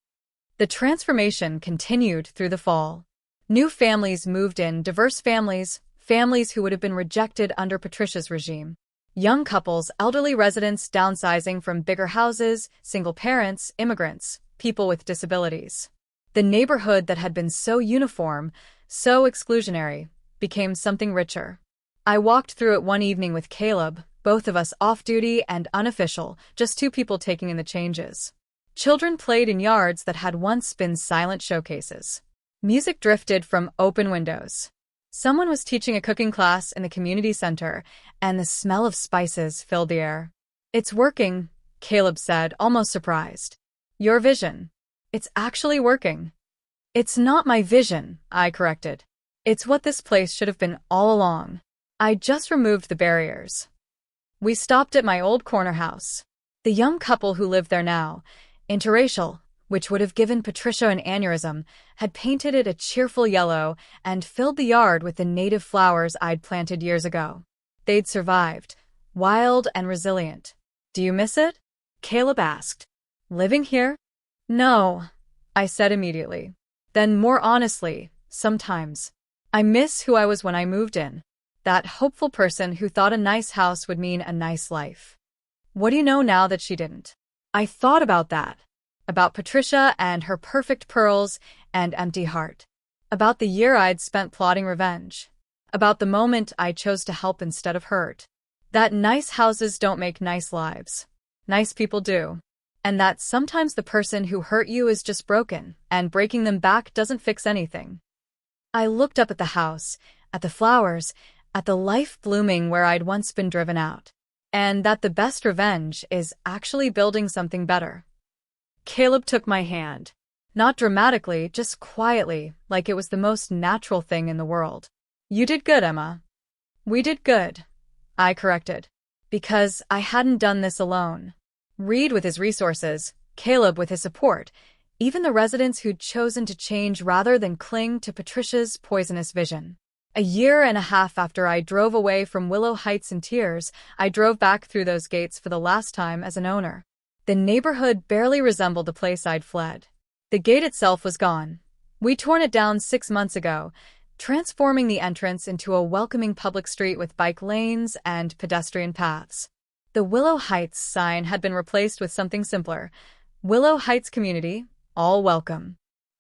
The transformation continued through the fall. New families moved in, diverse families, families who would have been rejected under Patricia's regime. Young couples, elderly residents downsizing from bigger houses, single parents, immigrants, people with disabilities. The neighborhood that had been so uniform, so exclusionary, became something richer. I walked through it one evening with Caleb, both of us off-duty and unofficial, just two people taking in the changes. Children played in yards that had once been silent showcases. Music drifted from open windows. Someone was teaching a cooking class in the community center, and the smell of spices filled the air. "It's working," Caleb said, almost surprised. "Your vision. It's actually working." "It's not my vision," I corrected. "It's what this place should have been all along. I just removed the barriers." We stopped at my old corner house. The young couple who lived there now, interracial, which would have given Patricia an aneurysm, had painted it a cheerful yellow and filled the yard with the native flowers I'd planted years ago. They'd survived, wild and resilient. "Do you miss it?" Caleb asked. "Living here?" "No," I said immediately. Then more honestly, sometimes. I miss who I was when I moved in. That hopeful person who thought a nice house would mean a nice life. What do you know now that she didn't? I thought about that. About Patricia and her perfect pearls and empty heart. About the year I'd spent plotting revenge. About the moment I chose to help instead of hurt. That nice houses don't make nice lives. Nice people do. And that sometimes the person who hurt you is just broken, and breaking them back doesn't fix anything. I looked up at the house, at the flowers, at the life blooming where I'd once been driven out. And that the best revenge is actually building something better. Caleb took my hand. Not dramatically, just quietly, like it was the most natural thing in the world. "You did good, Emma." "We did good," I corrected. Because I hadn't done this alone. Reed with his resources, Caleb with his support, even the residents who'd chosen to change rather than cling to Patricia's poisonous vision. A year and a half after I drove away from Willow Heights in tears, I drove back through those gates for the last time as an owner. The neighborhood barely resembled the place I'd fled. The gate itself was gone. We'd torn it down 6 months ago, transforming the entrance into a welcoming public street with bike lanes and pedestrian paths. The Willow Heights sign had been replaced with something simpler. Willow Heights Community, all welcome.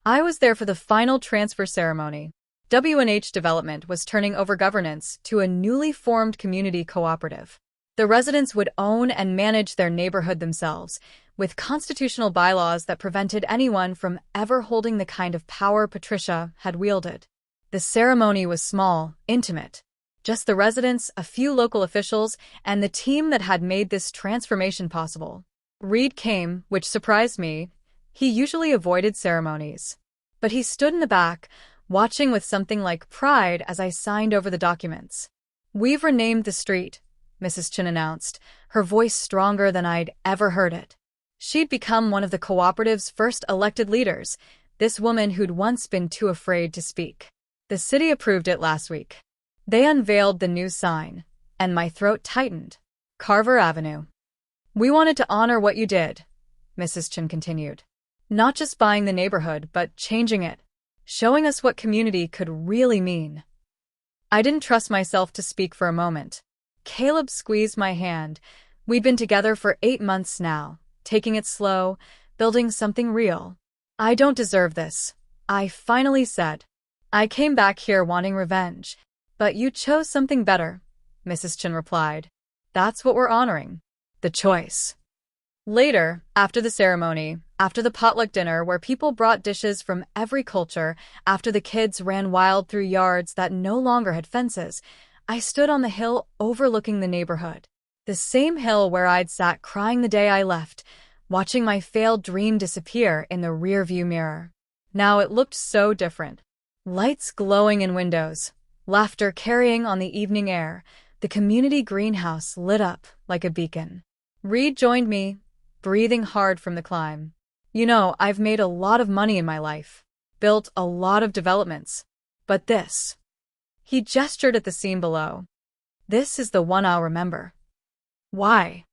I was there for the final transfer ceremony. W&H Development was turning over governance to a newly formed community cooperative. The residents would own and manage their neighborhood themselves, with constitutional bylaws that prevented anyone from ever holding the kind of power Patricia had wielded. The ceremony was small, intimate. Just the residents, a few local officials, and the team that had made this transformation possible. Reed came, which surprised me. He usually avoided ceremonies. But he stood in the back, watching with something like pride as I signed over the documents. "We've renamed the street," Mrs. Chin announced, her voice stronger than I'd ever heard it. She'd become one of the cooperative's first elected leaders, this woman who'd once been too afraid to speak. The city approved it last week. They unveiled the new sign, and my throat tightened. Carver Avenue. "We wanted to honor what you did," Mrs. Chin continued. "Not just buying the neighborhood, but changing it. Showing us what community could really mean." I didn't trust myself to speak for a moment. Caleb squeezed my hand. We'd been together for 8 months now, taking it slow, building something real. "I don't deserve this," I finally said. "I came back here wanting revenge. But you chose something better," Mrs. Chin replied. "That's what we're honoring. The choice." Later, after the ceremony, after the potluck dinner where people brought dishes from every culture, after the kids ran wild through yards that no longer had fences, I stood on the hill overlooking the neighborhood. The same hill where I'd sat crying the day I left, watching my failed dream disappear in the rearview mirror. Now it looked so different. Lights glowing in windows, laughter carrying on the evening air, the community greenhouse lit up like a beacon. Reed joined me, breathing hard from the climb. You know, I've made a lot of money in my life, built a lot of developments. But this. He gestured at the scene below. This is the one I'll remember. Why?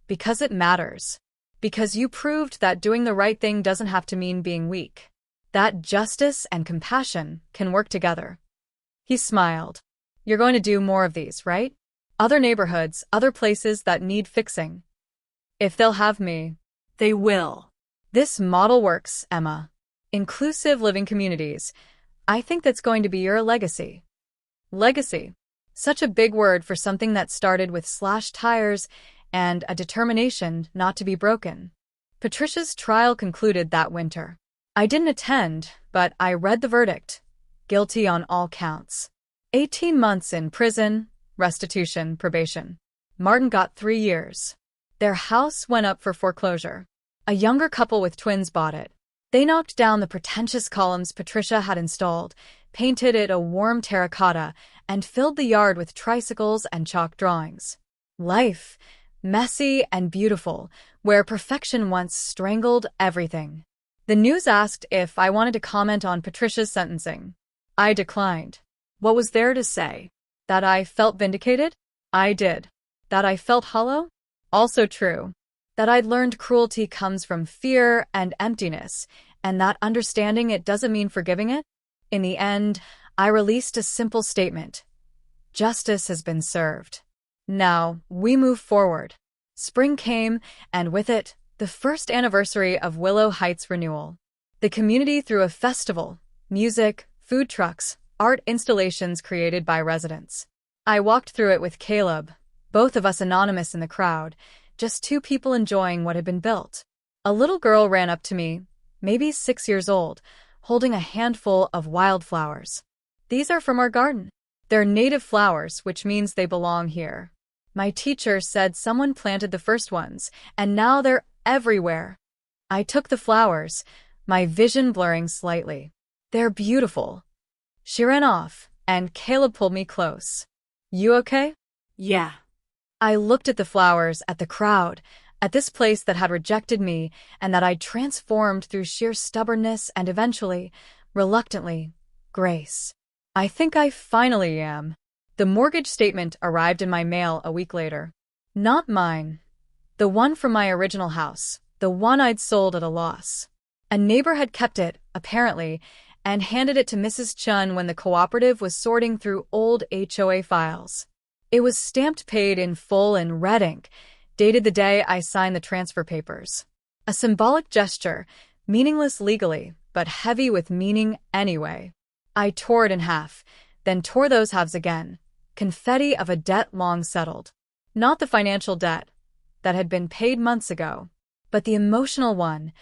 Because it matters. Because you proved that doing the right thing doesn't have to mean being weak. That justice and compassion can work together. He smiled. You're going to do more of these, right? Other neighborhoods, other places that need fixing. If they'll have me. They will. This model works, Emma. Inclusive living communities. I think that's going to be your legacy. Legacy. Such a big word for something that started with slashed tires and a determination not to be broken. Patricia's trial concluded that winter. I didn't attend, but I read the verdict. Guilty on all counts. 18 months in prison, restitution, probation. Martin got 3 years. Their house went up for foreclosure. A younger couple with twins bought it. They knocked down the pretentious columns Patricia had installed, painted it a warm terracotta, and filled the yard with tricycles and chalk drawings. Life, messy and beautiful, where perfection once strangled everything. The news asked if I wanted to comment on Patricia's sentencing. I declined. What was there to say? That I felt vindicated? I did. That I felt hollow? Also true. That I'd learned cruelty comes from fear and emptiness, and that understanding it doesn't mean forgiving it? In the end, I released a simple statement. Justice has been served. Now, we move forward. Spring came, and with it, the first anniversary of Willow Heights renewal. The community threw a festival, music, food trucks, art installations created by residents. I walked through it with Caleb, both of us anonymous in the crowd, just 2 people enjoying what had been built. A little girl ran up to me, maybe 6 years old, holding a handful of wildflowers. These are from our garden. They're native flowers, which means they belong here. My teacher said someone planted the first ones, and now they're everywhere. I took the flowers, my vision blurring slightly. They're beautiful. She ran off, and Caleb pulled me close. You okay? Yeah. I looked at the flowers, at the crowd, at this place that had rejected me and that I'd transformed through sheer stubbornness and eventually, reluctantly, grace. I think I finally am. The mortgage statement arrived in my mail a week later. Not mine. The one from my original house, the one I'd sold at a loss. A neighbor had kept it, apparently, and handed it to Mrs. Chun when the cooperative was sorting through old HOA files. It was stamped paid in full in red ink, dated the day I signed the transfer papers. A symbolic gesture, meaningless legally, but heavy with meaning anyway. I tore it in half, then tore those halves again, confetti of a debt long settled. Not the financial debt that had been paid months ago, but the emotional one,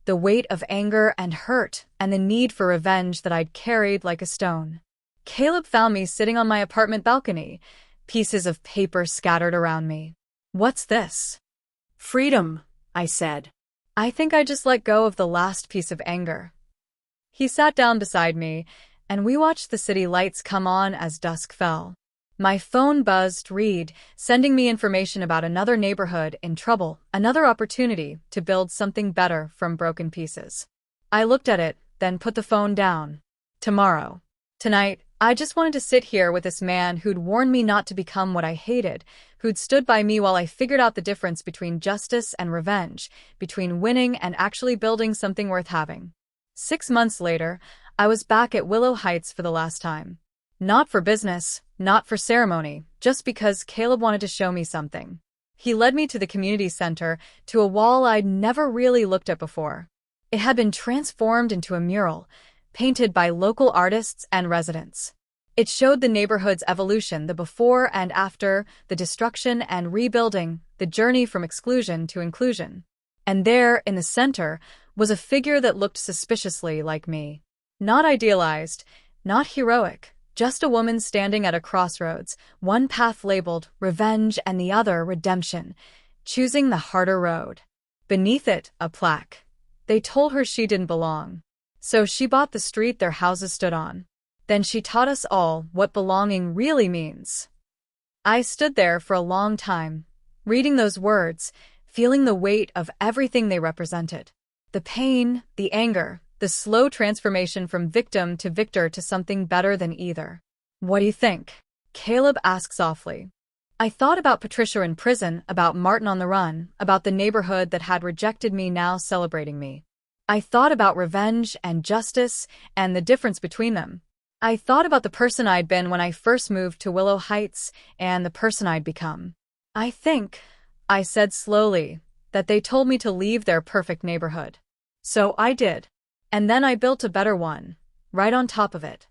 the weight of anger and hurt and the need for revenge that I'd carried like a stone. Caleb found me sitting on my apartment balcony, pieces of paper scattered around me. What's this? Freedom, I said. I think I just let go of the last piece of anger. He sat down beside me, and we watched the city lights come on as dusk fell. My phone buzzed, Reed, sending me information about another neighborhood in trouble, another opportunity to build something better from broken pieces. I looked at it, then put the phone down. Tomorrow. Tonight, I just wanted to sit here with this man who'd warned me not to become what I hated, who'd stood by me while I figured out the difference between justice and revenge, between winning and actually building something worth having. 6 months later, I was back at Willow Heights for the last time. Not for business, not for ceremony, just because Caleb wanted to show me something. He led me to the community center, to a wall I'd never really looked at before. It had been transformed into a mural, painted by local artists and residents. It showed the neighborhood's evolution, the before and after, the destruction and rebuilding, the journey from exclusion to inclusion. And there, in the center, was a figure that looked suspiciously like me. Not idealized, not heroic, just a woman standing at a crossroads, one path labeled revenge and the other redemption, choosing the harder road. Beneath it, a plaque. They told her she didn't belong. So she bought the street their houses stood on. Then she taught us all what belonging really means. I stood there for a long time, reading those words, feeling the weight of everything they represented. The pain, the anger, the slow transformation from victim to victor to something better than either. What do you think? Caleb asked softly. I thought about Patricia in prison, about Martin on the run, about the neighborhood that had rejected me now celebrating me. I thought about revenge and justice and the difference between them. I thought about the person I'd been when I first moved to Willow Heights and the person I'd become. I think, I said slowly, that they told me to leave their perfect neighborhood. So I did. And then I built a better one, right on top of it.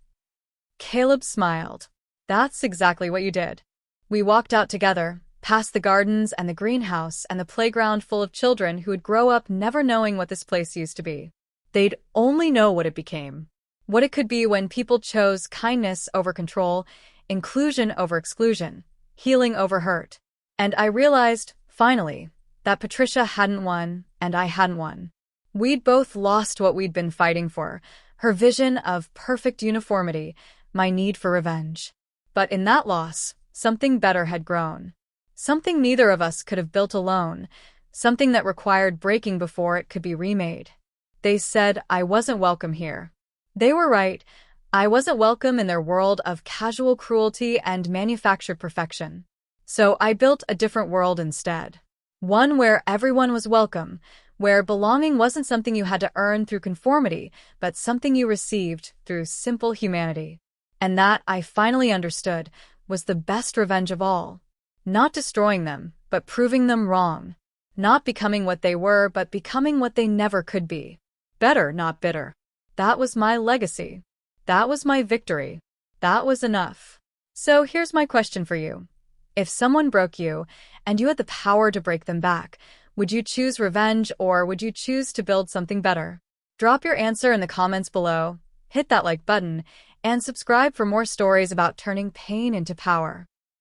Caleb smiled. That's exactly what you did. We walked out together, past the gardens and the greenhouse and the playground full of children who would grow up never knowing what this place used to be. They'd only know what it became. What it could be when people chose kindness over control, inclusion over exclusion, healing over hurt. And I realized, finally, that Patricia hadn't won and I hadn't won. We'd both lost what we'd been fighting for, her vision of perfect uniformity, my need for revenge. But in that loss, something better had grown. Something neither of us could have built alone, something that required breaking before it could be remade. They said I wasn't welcome here. They were right. I wasn't welcome in their world of casual cruelty and manufactured perfection. So I built a different world instead. One where everyone was welcome, where belonging wasn't something you had to earn through conformity, but something you received through simple humanity. And that, I finally understood, was the best revenge of all. Not destroying them, but proving them wrong. Not becoming what they were, but becoming what they never could be. Better, not bitter. That was my legacy. That was my victory. That was enough. So here's my question for you. If someone broke you, and you had the power to break them back, would you choose revenge or would you choose to build something better? Drop your answer in the comments below, hit that like button, and subscribe for more stories about turning pain into power.